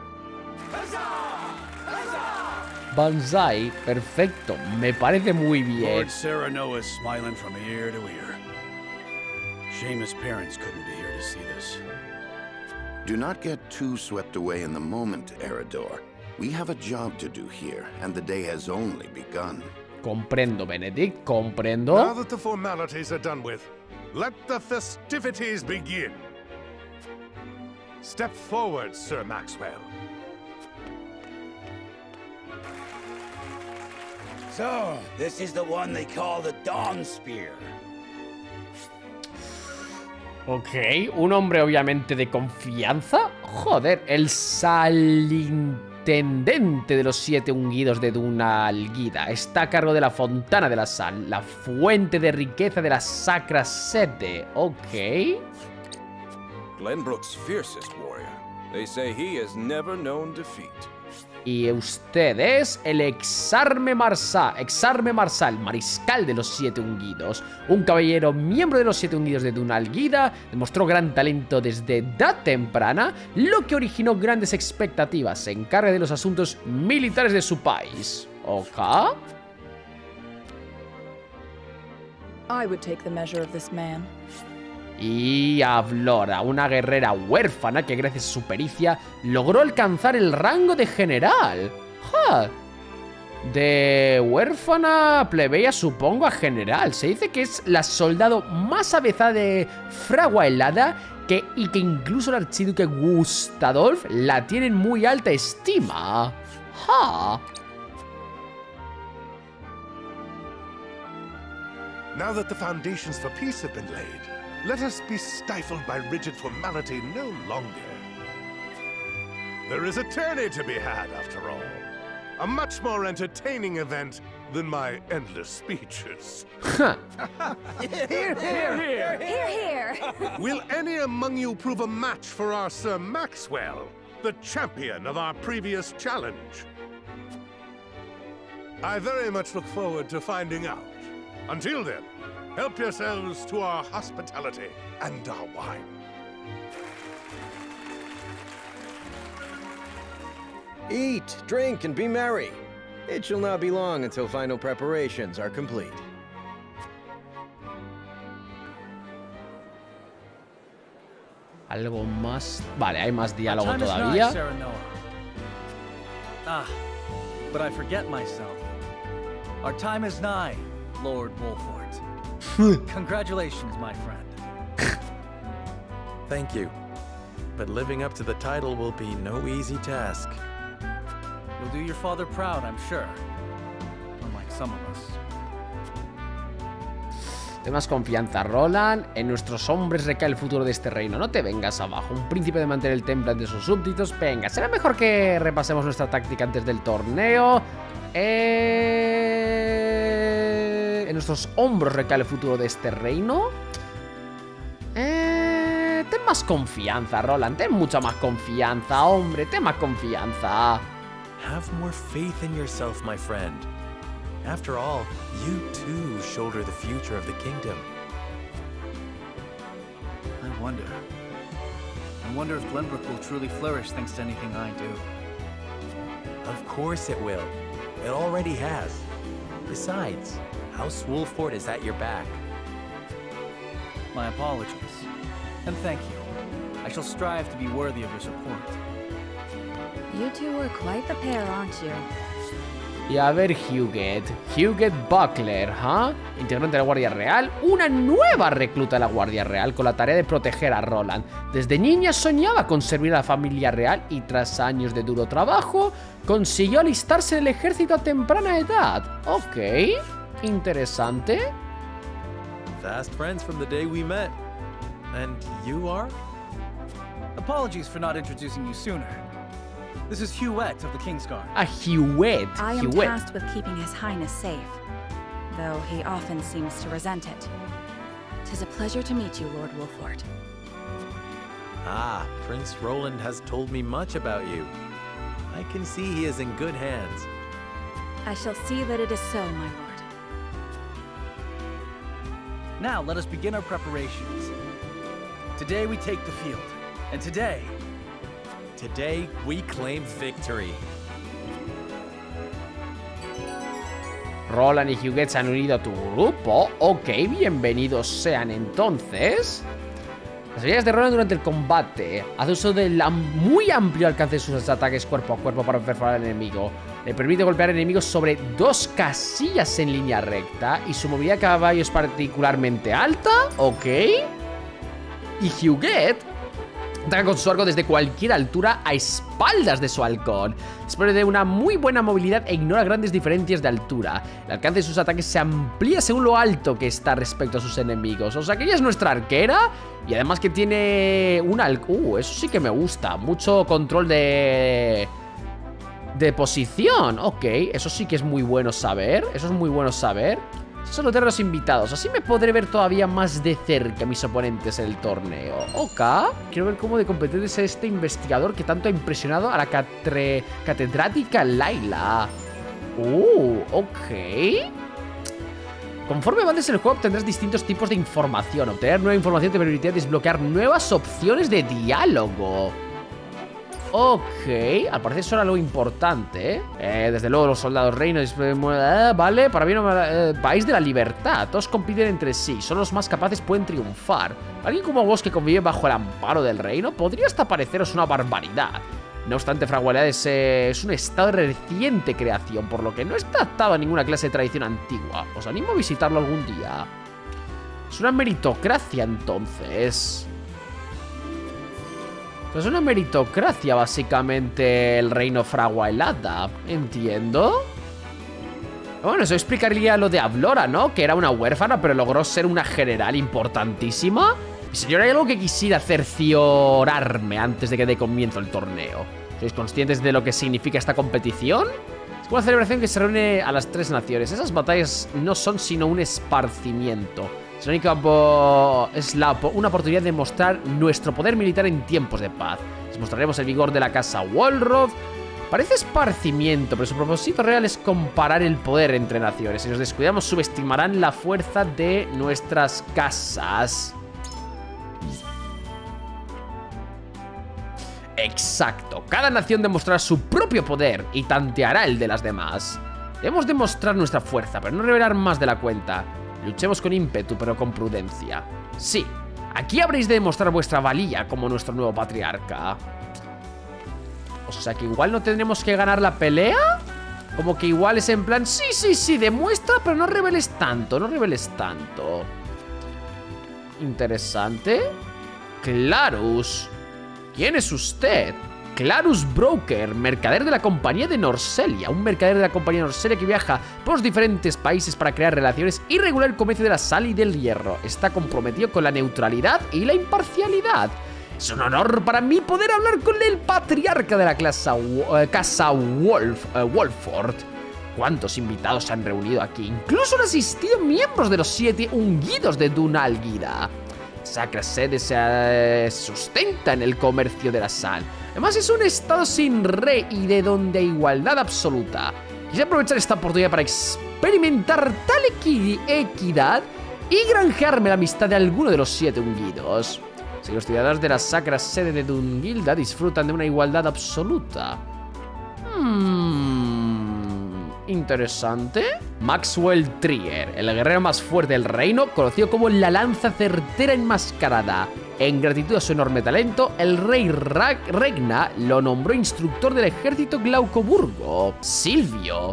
Banzai, perfecto, me parece muy bien. Lord Serenoa is smiling from ear to ear. Shame his parents couldn't be here to see this. Do not get too swept away in the moment, Eredor. We have a job to do here, and the day has only begun. Comprendo, Benedict, comprendo. Now that the formalities are done with, let the festivities begin. Step forward, Sir Maxwell. So, this is the one they call the Dawn Spear. Ok, un hombre obviamente de confianza. Joder, el salintendente de los 7 ungidos de Dunalgida. Está a cargo de la fontana de la sal, la fuente de riqueza de la sacra sede. Ok. Glenbrook's fiercest warrior. They say he has never known defeat. Y usted es el Exarme Marsal, mariscal de los 7 ungidos. Un caballero miembro de los 7 ungidos de Dunalgida. Demostró gran talento desde edad temprana, lo que originó grandes expectativas. Se encarga de los asuntos militares de su país. ¿Ok? I would take the measure of this man. Y Avlora, una guerrera huérfana que gracias a su pericia logró alcanzar el rango de general. ¡Ja! De huérfana plebeya supongo a general. Se dice que es la soldado más avezada de fragua helada y que incluso el archiduque Gustadolf la tiene en muy alta estima. ¡Ja! Now that the foundations for peace have been laid, let us be stifled by rigid formality no longer. There is a tourney to be had, after all. A much more entertaining event than my endless speeches. Here, here, here, here. Will any among you prove a match for our Sir Maxwell, the champion of our previous challenge? I very much look forward to finding out. Until then, help yourselves to our hospitality and our wine. Eat, drink, and be merry. It shall not be long until final preparations are complete. Algo más... Vale, hay más diálogo todavía. But I forget myself. Our time is nigh, Lord Wolfort. Congratulations, my friend. Thank you. But living up to the title will be no easy task. You'll do your father proud, I'm sure. Unlike some of us. Ten más confianza, Roland. En nuestros hombres recae el futuro de este reino. No te vengas abajo. Un príncipe de mantener el temple ante sus súbditos. Venga, será mejor que repasemos nuestra táctica antes del torneo. En nuestros hombros recae el futuro de este reino. Ten más confianza, Roland. Ten mucha más confianza, hombre. Ten más confianza. Have more faith in yourself, my friend. After all, you too shoulder the future of the kingdom. I wonder if Glenbrook will truly flourish thanks to anything I do. Of course it will. It already has. Besides, House Wolfort is at your back. My apologies. And thank you. I shall strive to be worthy of your support. You two are quite the pair, aren't you? Y a ver, Huguet Buckler, ¿huh? Integrante de la Guardia Real, una nueva recluta de la Guardia Real con la tarea de proteger a Roland. Desde niña soñaba con servir a la familia real y tras años de duro trabajo consiguió alistarse en el ejército a temprana edad. Ok, interesante. Fast friends from the day we met. And you are? Apologies for not introducing you sooner. This is Huet of the Kingsguard. Huet. I am tasked with keeping His Highness safe, though he often seems to resent it. 'Tis a pleasure to meet you, Lord Wolfort. Ah, Prince Roland has told me much about you. I can see he is in good hands. I shall see that it is so, my lord. Now let us begin our preparations. Today we take the field, and today we claim victory. Roland y Huguet se han unido a tu grupo. Ok, bienvenidos sean entonces. Las habilidades de Roland durante el combate. Hace uso del muy amplio alcance de sus ataques cuerpo a cuerpo para perforar al enemigo. Le permite golpear enemigos sobre 2 casillas en línea recta. Y su movilidad de caballo es particularmente alta. Ok. Y Huguet Ataca con su arco desde cualquier altura a espaldas de su halcón. Dispone de una muy buena movilidad e ignora grandes diferencias de altura. El alcance de sus ataques se amplía según lo alto que está respecto a sus enemigos. O sea que ella es nuestra arquera. Y además que tiene un eso sí que me gusta. Mucho control de posición. Ok, eso sí que es muy bueno saber. Eso es muy bueno saber. Son los terrenos invitados. Así me podré ver todavía más de cerca a mis oponentes en el torneo. Ok. Quiero ver cómo de competente es este investigador que tanto ha impresionado a la catedrática Layla. Ok. Conforme avances el juego obtendrás distintos tipos de información. Obtener nueva información te permitirá desbloquear nuevas opciones de diálogo. Ok, al parecer eso era lo importante, desde luego los soldados reinos, vale, para bien país de la libertad. Todos compiten entre sí, solo los más capaces pueden triunfar. Alguien como vos que convive bajo el amparo del reino podría hasta pareceros una barbaridad. No obstante, Fragualidad es un estado de reciente creación, por lo que no está adaptado a ninguna clase de tradición antigua. Os animo a visitarlo algún día. Es una meritocracia entonces. Es una meritocracia, básicamente, el reino Fraguailada. Entiendo. Bueno, eso explicaría lo de Ablora, ¿no? Que era una huérfana, pero logró ser una general importantísima. Mi señor, ¿hay algo que quisiera cerciorarme antes de que dé comienzo el torneo? ¿Sois conscientes de lo que significa esta competición? Es una celebración que se reúne a las 3 naciones. Esas batallas no son sino un esparcimiento. Es una oportunidad de mostrar nuestro poder militar en tiempos de paz. Les mostraremos el vigor de la casa Walroth. Parece esparcimiento, pero su propósito real es comparar el poder entre naciones. Si nos descuidamos, subestimarán la fuerza de nuestras casas. Exacto. Cada nación demostrará su propio poder y tanteará el de las demás. Debemos demostrar nuestra fuerza, pero no revelar más de la cuenta. Luchemos con ímpetu, pero con prudencia. Sí, aquí habréis de demostrar vuestra valía como nuestro nuevo patriarca. O sea que igual no tendremos que ganar la pelea. Como que igual es en plan, sí, demuestra, pero no reveles tanto, Interesante. Clarus. ¿Quién es usted? Clarus Broker, mercader de la compañía de Norselia. Un mercader de la compañía de Norselia que viaja por los diferentes países para crear relaciones y regular el comercio de la sal y del hierro. Está comprometido con la neutralidad y la imparcialidad. Es un honor para mí poder hablar con el patriarca de la casa Wolford. ¿Cuántos invitados se han reunido aquí? Incluso han asistido miembros de los 7 ungidos de Dunálguida. Sacra sede se sustenta en el comercio de la sal. Además es un estado sin rey y de donde hay igualdad absoluta. Quisiera aprovechar esta oportunidad para experimentar tal equidad y granjearme la amistad de alguno de los 7 ungidos. Si los ciudadanos de la sacra sede de Dungilda disfrutan de una igualdad absoluta. Interesante. Maxwell Trier, el guerrero más fuerte del reino, conocido como la lanza certera enmascarada. En gratitud a su enorme talento, el rey Regna lo nombró instructor del ejército Glaucoburgo. Silvio,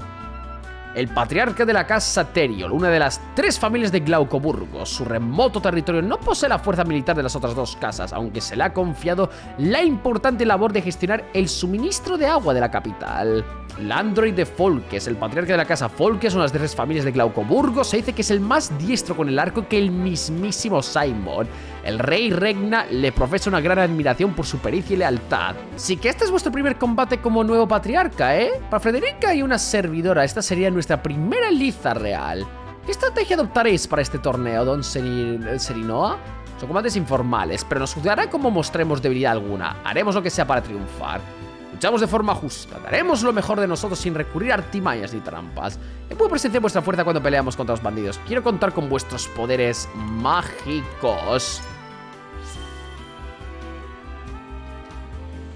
el patriarca de la casa Teriol, una de las 3 familias de Glaucoburgo. Su remoto territorio no posee la fuerza militar de las otras 2 casas, aunque se le ha confiado la importante labor de gestionar el suministro de agua de la capital. Landroid de Folkes, el patriarca de la casa Folkes, una de las 3 familias de Glaucoburgo, se dice que es el más diestro con el arco que el mismísimo Simon. El rey Regna le profesa una gran admiración por su pericia y lealtad. Sí que este es vuestro primer combate como nuevo patriarca, ¿eh? Para Frederica y una servidora, esta sería nuestra primera liza real. ¿Qué estrategia adoptaréis para este torneo, don Serinoa? Son combates informales, pero nos juzgará como mostremos debilidad alguna. Haremos lo que sea para triunfar. Luchamos de forma justa, daremos lo mejor de nosotros sin recurrir a artimañas ni trampas. Puedo presenciar vuestra fuerza cuando peleamos contra los bandidos. Quiero contar con vuestros poderes mágicos.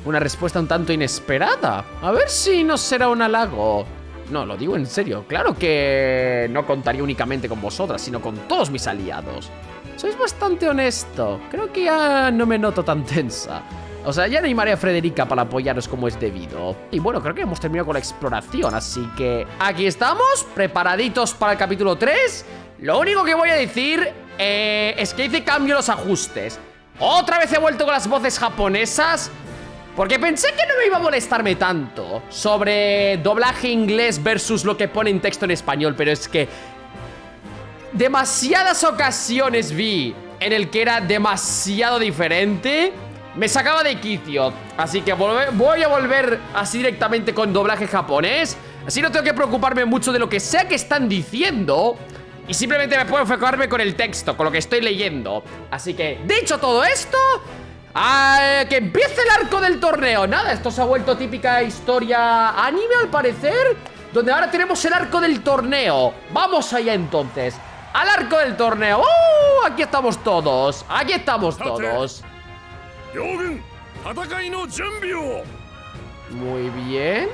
Una respuesta un tanto inesperada. A ver si no será un halago. No, lo digo en serio. Claro que no contaría únicamente con vosotras, sino con todos mis aliados. Sois bastante honesto. Creo que ya no me noto tan tensa. O sea, ya animaré a Frederica para apoyaros como es debido. Y bueno, creo que hemos terminado con la exploración, así que aquí estamos, preparaditos para el capítulo 3. Lo único que voy a decir es que hice cambio los ajustes. Otra vez he vuelto con las voces japonesas, porque pensé que no me iba a molestarme tanto sobre doblaje inglés versus lo que pone en texto en español. Pero es que demasiadas ocasiones vi en el que era demasiado diferente. Me sacaba de quicio. Así que voy a volver así directamente con doblaje japonés. Así no tengo que preocuparme mucho de lo que sea que están diciendo, y simplemente me puedo enfocarme con el texto, con lo que estoy leyendo. Así que, dicho todo esto, que empiece el arco del torneo. Nada, esto se ha vuelto típica historia anime al parecer, donde ahora tenemos el arco del torneo. Vamos allá entonces, al arco del torneo. Aquí estamos todos. Aquí estamos todos. Muy bien.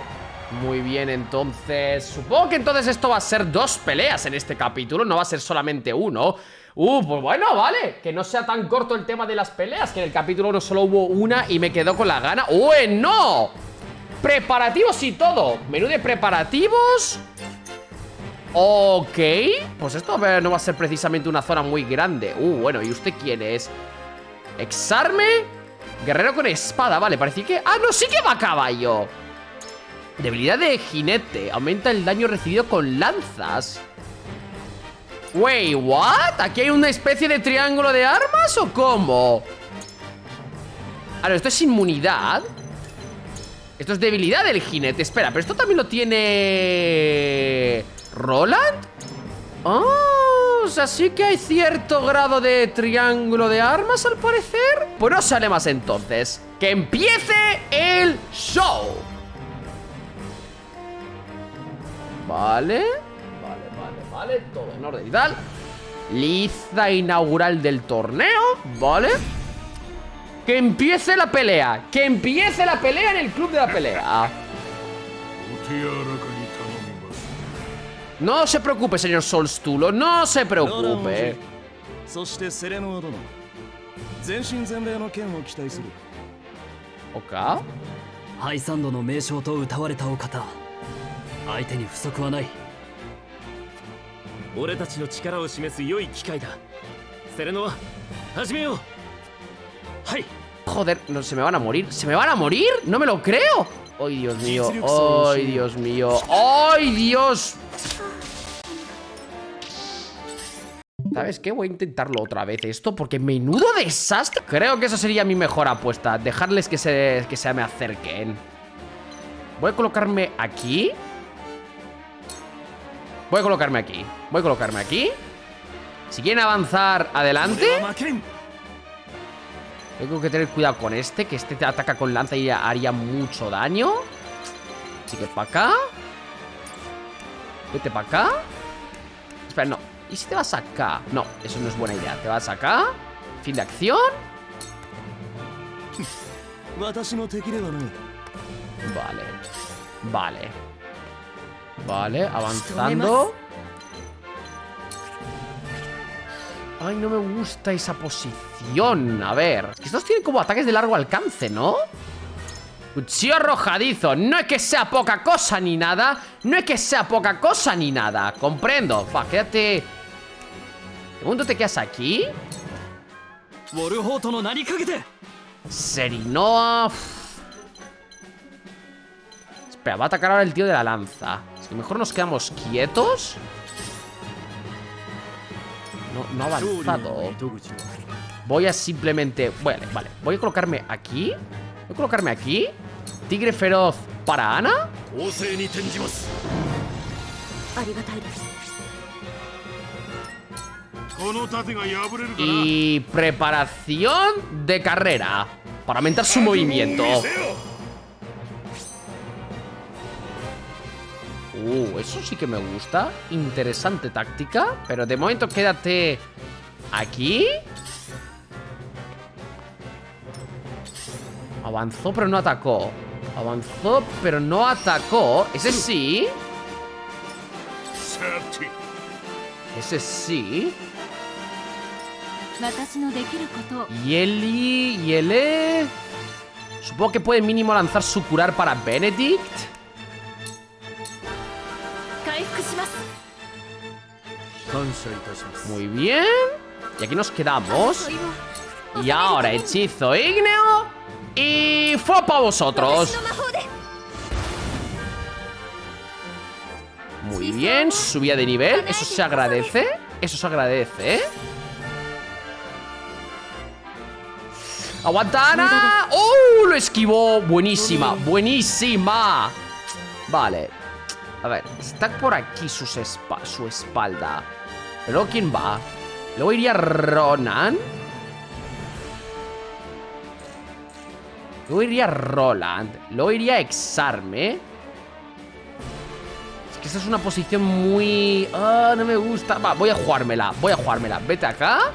Muy bien, entonces supongo que entonces esto va a ser 2 peleas en este capítulo. No va a ser solamente 1. Pues bueno, vale. Que no sea tan corto el tema de las peleas, que en el capítulo 1 solo hubo una y me quedó con la gana. ¡No! Preparativos y todo. Menú de preparativos. Ok. Pues esto no va a ser precisamente una zona muy grande. Bueno, ¿y usted quién es? Exarme. Guerrero con espada, vale, parece que... no, sí que va a caballo. Debilidad de jinete. Aumenta el daño recibido con lanzas. Wait, what? ¿Aquí hay una especie de triángulo de armas o cómo? Esto es inmunidad. Esto es debilidad del jinete. Espera, pero esto también lo tiene... ¿Roland? O sea, sí que hay cierto grado de triángulo de armas al parecer. Pues no sale más entonces. ¡Que empiece el show! Vale, todo en orden y tal. Liza inaugural del torneo, vale. Que empiece la pelea. Que empiece la pelea en el club de la pelea. No se preocupe, señor Solstulo. No se preocupe. Ok. 相手に不足はない。俺たちの力を示す良い機会だ。セレノは始めよう。はい。 Joder, no, se me van a morir. ¿Se me van a morir? No me lo creo. ¡Ay, Dios mío! ¡Ay, Dios mío! ¡Ay, Dios! ¿Sabes qué? Voy a intentarlo otra vez esto, porque menudo desastre. Creo que esa sería mi mejor apuesta. Dejarles que se me acerquen. Voy a colocarme aquí. Voy a colocarme aquí. Si quieren avanzar, adelante. Tengo que tener cuidado con este, que este te ataca con lanza y haría mucho daño. Así que para acá. Vete para acá. Espera, no. ¿Y si te vas acá? No, eso no es buena idea. Te vas acá. Fin de acción. Vale, avanzando. Ay, no me gusta esa posición. A ver, estos tienen como ataques de largo alcance, ¿no? Cuchillo arrojadizo. No es que sea poca cosa ni nada. Comprendo. Va, quédate. ¿De momento te quedas aquí? Serinoa. Espera, va a atacar ahora el tío de la lanza. Es que mejor nos quedamos quietos. No ha avanzado. Voy a simplemente... Vale. Voy a colocarme aquí. Tigre feroz para Ana. Y preparación de carrera para aumentar su movimiento. Eso sí que me gusta. Interesante táctica. Pero de momento quédate aquí. Avanzó pero no atacó. Ese sí. Y Ele. Supongo que puede mínimo lanzar su curar para Benedict. Muy bien. Y aquí nos quedamos. Y ahora hechizo ígneo. Y fue para vosotros. Muy bien, subida de nivel. Eso se agradece. Eso se agradece, ¿eh? ¡Aguanta, Ana! ¡Oh! Lo esquivó. Buenísima, buenísima. Vale. A ver, está por aquí su espalda. ¿Pero quién va? Luego iría Ronan. Luego iría Roland. Luego iría Exarme. Es que esa es una posición muy... Ah, no me gusta. Va, voy a jugármela. Voy a jugármela. Vete acá.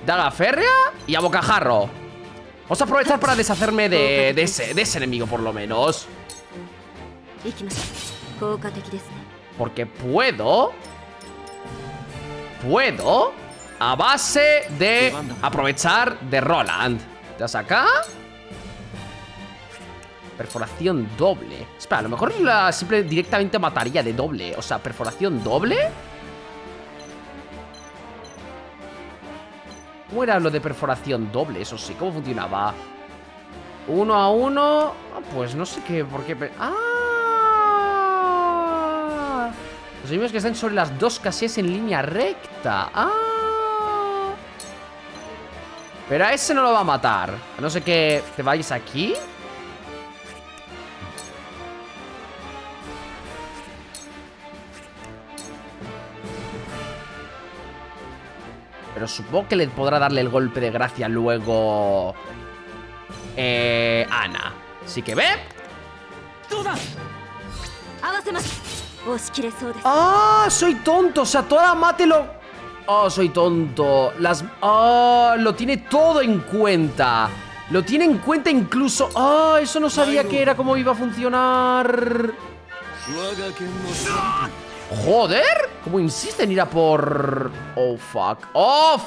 Daga férrea y a bocajarro. Vamos a aprovechar para deshacerme de ese enemigo, por lo menos. Porque puedo a base de aprovechar de Roland. ¿Te vas acá? Perforación doble. Espera, a lo mejor la simple directamente mataría de doble. O sea, perforación doble. ¿Cómo era lo de perforación doble? Eso sí, ¿cómo funcionaba? 1 a 1. Pues no sé qué, por qué. ¡Ah! Los enemigos que están sobre las dos casillas en línea recta. ¡Ah! Pero a ese no lo va a matar. A no ser que te vayas aquí. Pero supongo que le podrá darle el golpe de gracia luego Ana. Así que ve. ¡Ah! Soy tonto. O sea, toda mate lo... ¡Oh, soy tonto! Lo tiene todo en cuenta. Lo tiene en cuenta incluso... ¡Ah! Eso no sabía que era, cómo iba a funcionar. ¡Joder! ¿Cómo insiste en ir a por...? ¡Oh, fuck! ¡Oh!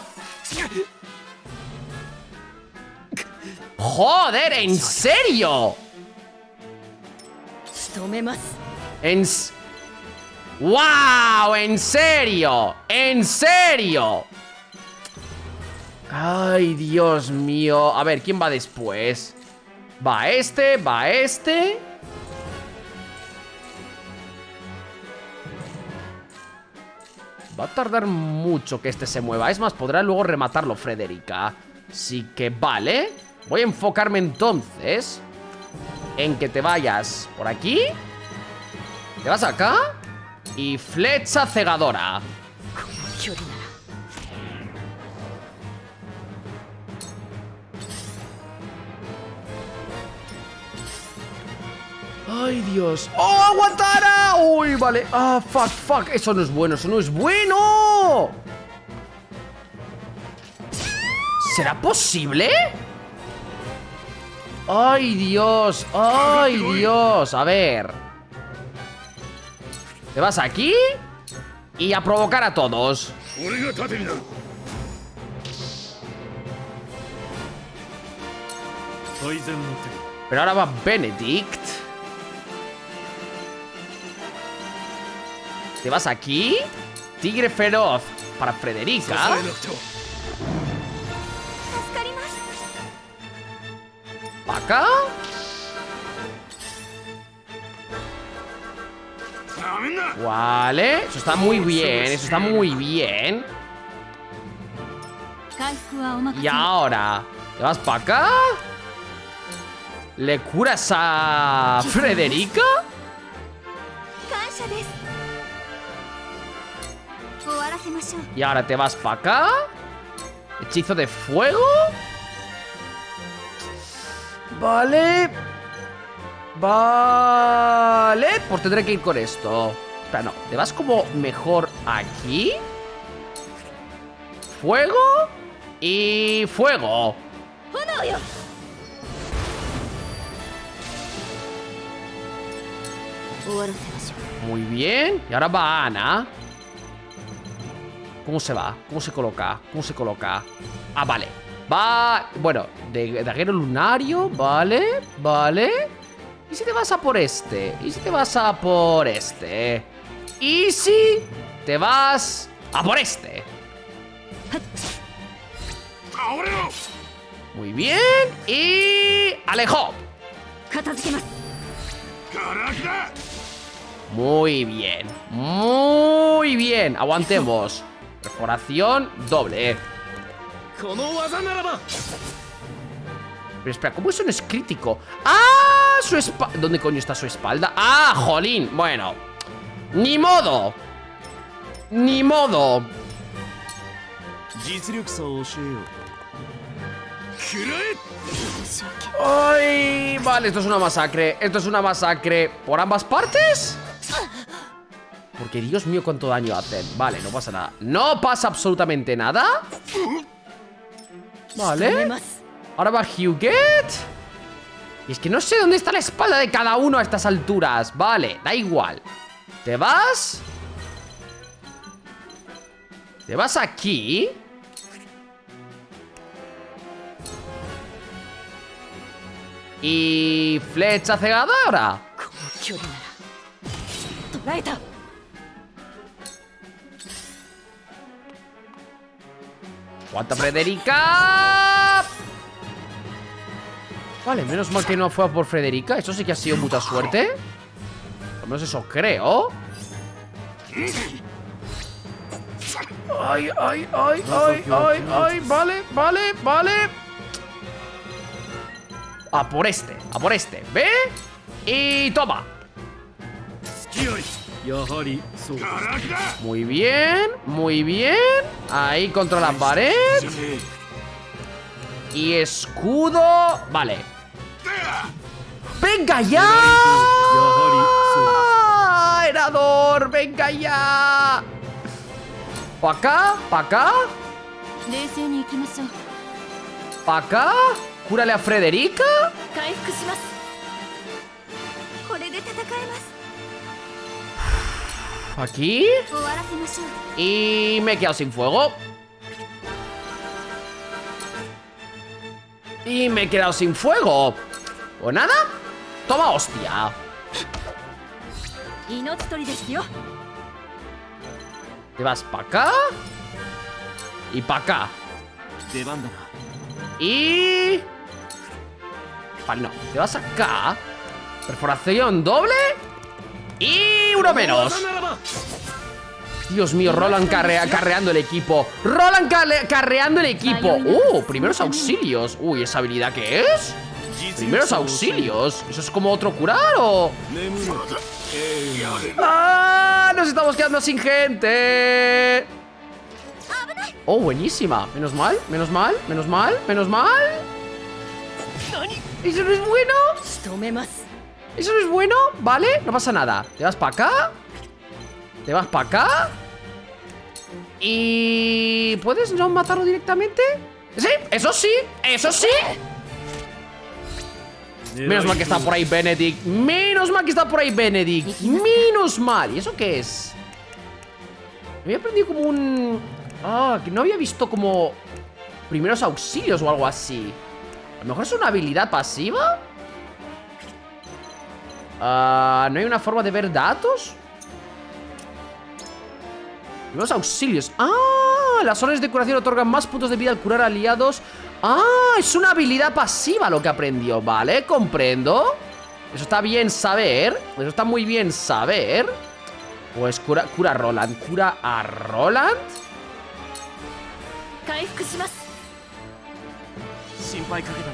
¡Joder! ¿En serio? ¡Wow! ¿En serio? ¿En serio? ¡Ay, Dios mío! A ver, ¿quién va después? Va este, va este... Va a tardar mucho que este se mueva. Es más, podrá luego rematarlo Frederica. Así que vale. Voy a enfocarme entonces en que te vayas por aquí. Te vas acá. Y flecha cegadora. ¡Ay, Dios! ¡Oh, aguantara! ¡Uy, vale! ¡Ah, fuck! Eso no es bueno, eso no es bueno. ¿Será posible? ¡Ay, Dios! ¡Ay, Dios! A ver. Te vas aquí y a provocar a todos. Pero ahora va Benedict. Te vas aquí. Tigre feroz para Frederica. Acá. Vale. Eso está muy bien. Eso está muy bien. Y ahora te vas para acá. ¿Le curas a Frederica? Y ahora te vas para acá. Hechizo de fuego. Vale. Vale. Pues tendré que ir con esto. Espera, no. Te vas como mejor aquí. Fuego. Y fuego. Muy bien. Y ahora va Ana. ¿Cómo se va? ¿Cómo se coloca? ¿Cómo se coloca? Ah, vale. Va... Bueno, de daguero lunario. Vale, vale. ¿Y si te vas a por este? ¿Y si te vas a por este? ¿Y si te vas a por este? Muy bien. Y... alejó. Muy bien. Muy bien. Aguantemos. Perforación doble. Pero espera, ¿cómo eso no es crítico? ¡Ah! Su espalda. ¿Dónde coño está su espalda? ¡Ah, jolín! Bueno. Ni modo. Ni modo. ¡Ay! Vale, esto es una masacre. Esto es una masacre. ¿Por ambas partes? Porque Dios mío, cuánto daño hacen. Vale, no pasa nada. No pasa absolutamente nada. Vale. Ahora va Huguet. Y es que no sé dónde está la espalda de cada uno a estas alturas. Vale, da igual. Te vas. Te vas aquí. Y... flecha cegadora. ¡Aguanta, Frederica! Vale, menos mal que no fue por Frederica. Eso sí que ha sido mucha suerte. Al menos eso creo. Ay, ay, ay, ay, ay, ay. Vale, vale, vale. A por este, ¿ve? Y toma. Muy bien, muy bien. Ahí contra la pared. Y escudo. Vale. ¡Venga ya! ¡Herador! ¡Venga ya! ¿Pa' acá? ¿Pa' acá? ¿Pa' acá? ¿Cúrale a Frederica? Aquí. Y me he quedado sin fuego. Y me he quedado sin fuego. Pues nada. Toma hostia. Te vas para acá. Y para acá. Y... vale, no. Te vas acá. Perforación doble. Y uno menos. Dios mío, Roland carreando el equipo. Roland carreando el equipo. Primeros auxilios. Uy, ¿esa habilidad qué es? Primeros auxilios. ¿Eso es como otro curar o...? ¡Ah! Nos estamos quedando sin gente. Oh, buenísima. Menos mal, menos mal, menos mal, menos mal. ¿Eso no es bueno? ¿Eso no es bueno? Vale, no pasa nada. Te vas para acá. Te vas para acá. Y... ¿puedes no matarlo directamente? Sí, eso sí, eso sí. Menos mal que está por ahí Benedict. Menos mal que está por ahí Benedict. Menos mal. ¿Y eso qué es? Me había aprendido como un... que no había visto como... primeros auxilios o algo así. A lo mejor es una habilidad pasiva. ¿No hay una forma de ver datos? Primeros auxilios. Las órdenes de curación otorgan más puntos de vida al curar aliados. Es una habilidad pasiva lo que aprendió. Vale, comprendo. Eso está bien saber. Eso está muy bien saber. Pues cura a Roland. Cura a Roland.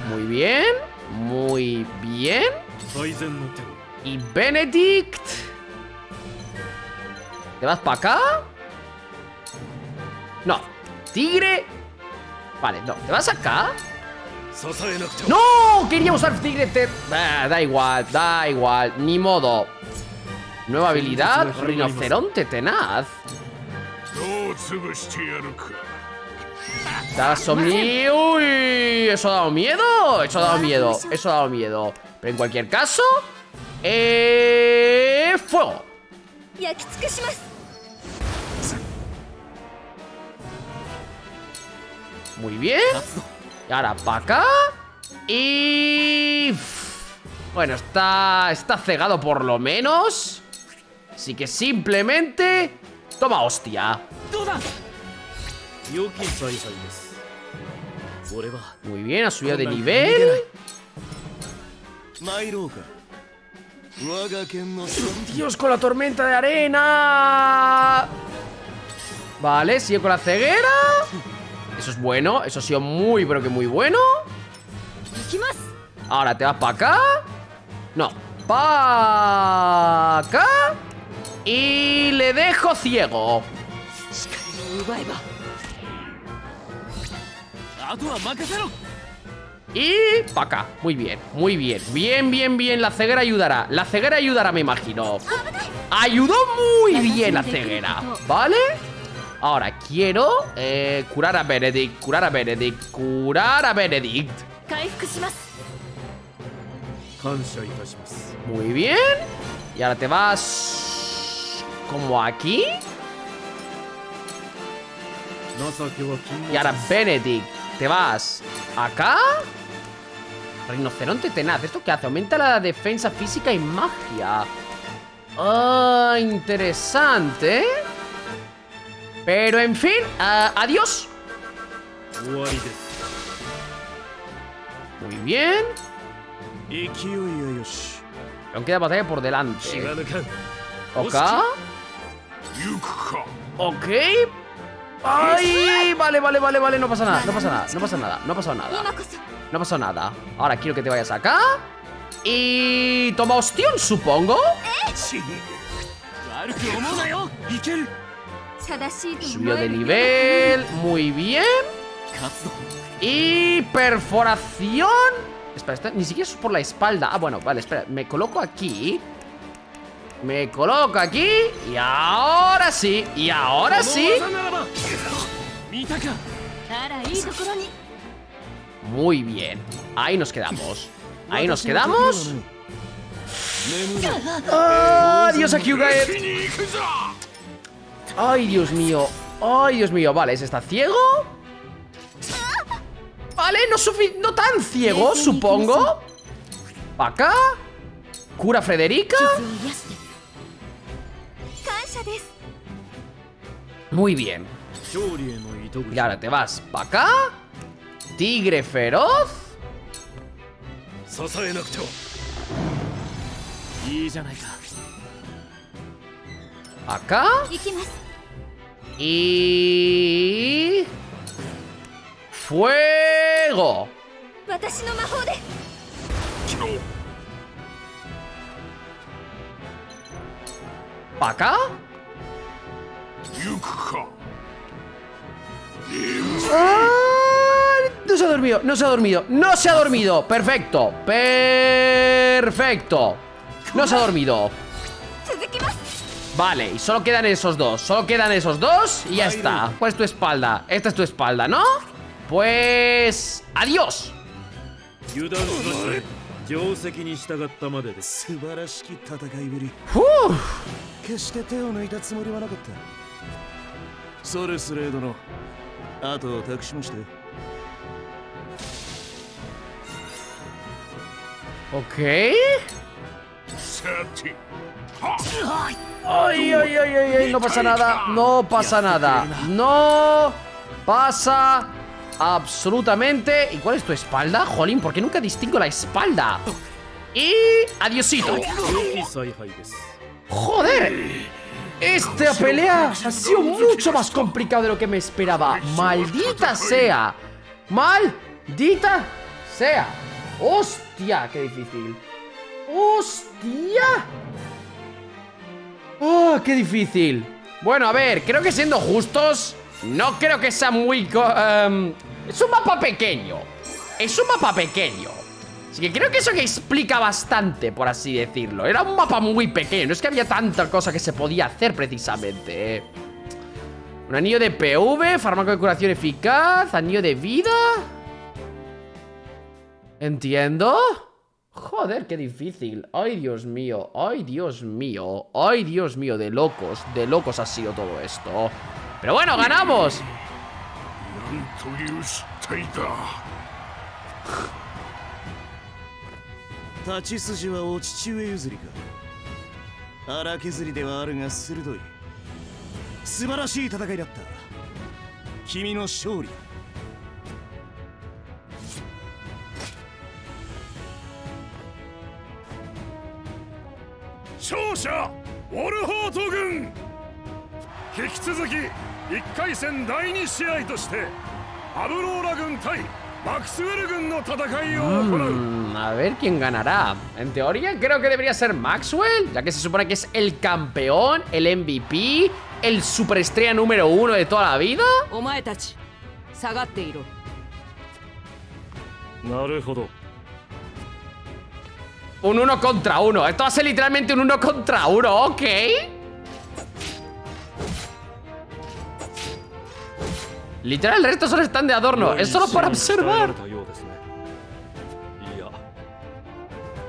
Muy bien. Muy bien. Y Benedict. ¿Te vas para acá? No. Tigre. Vale, no. ¿Te vas acá? ¡No! Quería usar tigre. Da igual, da igual. Ni modo. Nueva habilidad. Rinoceronte tenaz. Uy, eso ha dado miedo. Eso ha dado miedo. Eso ha dado miedo. Pero en cualquier caso, fuego. Muy bien. Y ahora para acá. Y... bueno, está cegado por lo menos. Así que simplemente... toma hostia. Muy bien, ha subido de nivel. Dios, con la tormenta de arena. Vale, sigue con la ceguera. Eso es bueno, eso ha sido muy, pero que muy bueno. Ahora te vas para acá. No, para acá. Y le dejo ciego. Y para acá, muy bien, muy bien. Bien, bien, bien, la ceguera ayudará. La ceguera ayudará, me imagino. Ayudó muy bien la ceguera, ¿vale? Ahora quiero curar a Benedict, curar a Benedict, curar a Benedict. Muy bien. Y ahora te vas como aquí. Y ahora Benedict, te vas acá. Rinoceronte tenaz. ¿Esto qué hace? Aumenta la defensa física y magia. Ah, interesante. Pero en fin, adiós. Muy bien. Aún queda batalla por delante. Ok. Ok. Ay, vale, vale, vale, vale. No pasa nada, no pasa nada, no pasa nada, no pasa nada. No pasa nada. Ahora quiero que te vayas acá. Y toma ostión, supongo. Subió de nivel. Muy bien. Y perforación. Espera, ni siquiera es por la espalda. Ah, bueno, vale, espera. Me coloco aquí. Me coloco aquí. Y ahora sí. Y ahora sí. Muy bien. Ahí nos quedamos. Ahí nos quedamos. Adiós a Hyugae. Ay, Dios mío. Ay, Dios mío. Vale, ese está ciego. Vale, no tan ciego, supongo. Acá. Cura Frederica. Muy bien. Y ahora te vas para acá. Tigre feroz. Acá. Y... fuego. ¿Para acá? No se ha dormido, no se ha dormido, no se ha dormido. Perfecto, perfecto. No se ha dormido. Vale, y solo quedan esos dos. Solo quedan esos dos y ya está. ¿Cuál es tu espalda? Esta es tu espalda, ¿no? Pues... adiós. Ok. Ay, ay, ay, ay, no pasa nada. No pasa nada. No pasa absolutamente. ¿Y cuál es tu espalda? Jolín, ¿por qué nunca distingo la espalda? Y... adiosito. Joder. Esta pelea ha sido mucho más complicada de lo que me esperaba. Maldita sea. Maldita sea. Hostia, qué difícil. Hostia. Oh, qué difícil. Bueno, a ver, creo que siendo justos, no creo que sea muy... es un mapa pequeño. Es un mapa pequeño. Así que creo que eso que explica bastante, por así decirlo. Era un mapa muy pequeño. No es que había tanta cosa que se podía hacer precisamente. Un anillo de PV, fármaco de curación eficaz, anillo de vida. Entiendo. Joder, qué difícil. Ay, Dios mío. Ay, Dios mío. Ay, Dios mío. De locos ha sido todo esto. Pero bueno, ganamos. 勝者ウォルホート軍。引き続き1回戦第2試合としてアブローラ軍対マクスウェル軍の戦いを行う。A ver quién ganará. En teoría creo que debería ser Maxwell, ya que se supone que es el campeón, el MVP, el superestrella número 1 de toda la vida. お前たち下がっていろ。なるほど。 Un 1 contra 1. Esto va a ser literalmente un 1 contra 1, ok. Literal, el resto solo están de adorno. Es solo para observar.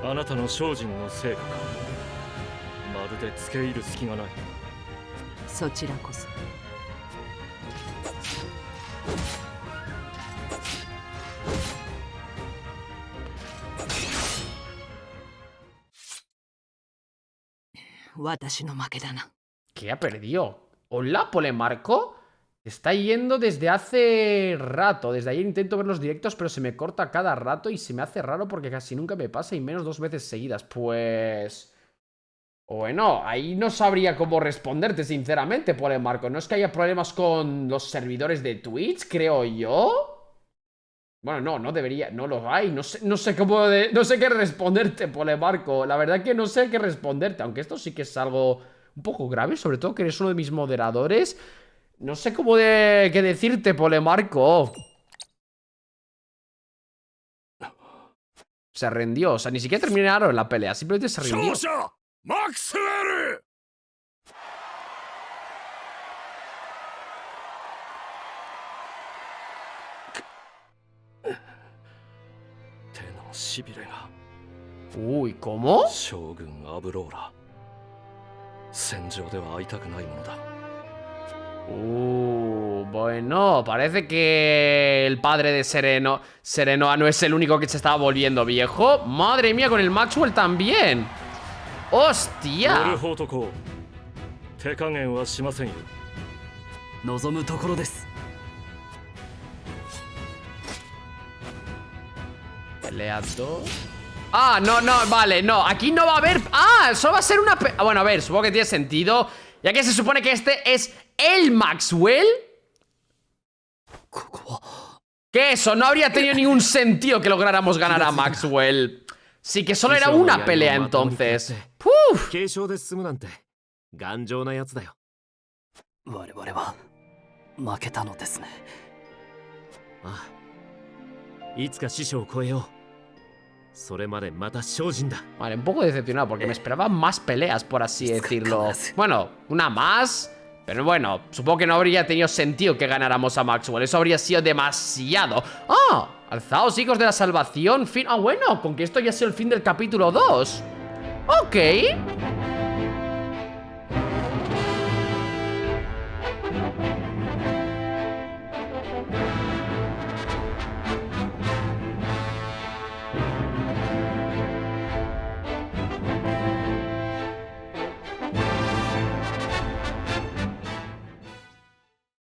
あなたの精進の成果か。まるで付け入る隙がない。そちらこそ。私の負けだな。 ¿Qué ha perdido? Hola, Polemarco. Está yendo desde hace rato. Desde ayer intento ver los directos, pero se me corta cada rato y se me hace raro porque casi nunca me pasa y menos 2 veces seguidas. Pues... Bueno, ahí no sabría cómo responderte, sinceramente, Polemarco. No es que haya problemas con los servidores de Twitch, creo yo. Bueno, no debería, no los hay. No sé cómo no sé qué responderte, Polemarco. La verdad que no sé qué responderte. Aunque esto sí que es algo un poco grave, sobre todo que eres uno de mis moderadores. No sé cómo qué decirte, Polemarco. Se rindió, o sea, ni siquiera terminaron la pelea, simplemente se rindió. ¡Maxwell! Uy, ¿cómo? Bueno, parece que el padre de Serenoa no es el único que se estaba volviendo viejo. Madre mía, con el Maxwell también. ¡Hostia! Pelea 2. Ah, no, vale, no. Aquí no va a haber... Ah, solo va a ser una... Bueno, a ver, supongo que tiene sentido. Ya que se supone que este es el Maxwell. Que eso, no habría tenido ningún sentido que lográramos ganar a Maxwell. Sí, que solo era una pelea entonces. ¡Puf! Vale, un poco decepcionado porque me esperaba más peleas, por así decirlo. Bueno, una más. Pero bueno, supongo que no habría tenido sentido que ganáramos a Maxwell. Eso habría sido demasiado. ¡Ah! Alzaos, hijos de la salvación. Fin. Ah, bueno, con que esto ya sea el fin del capítulo 2. Ok.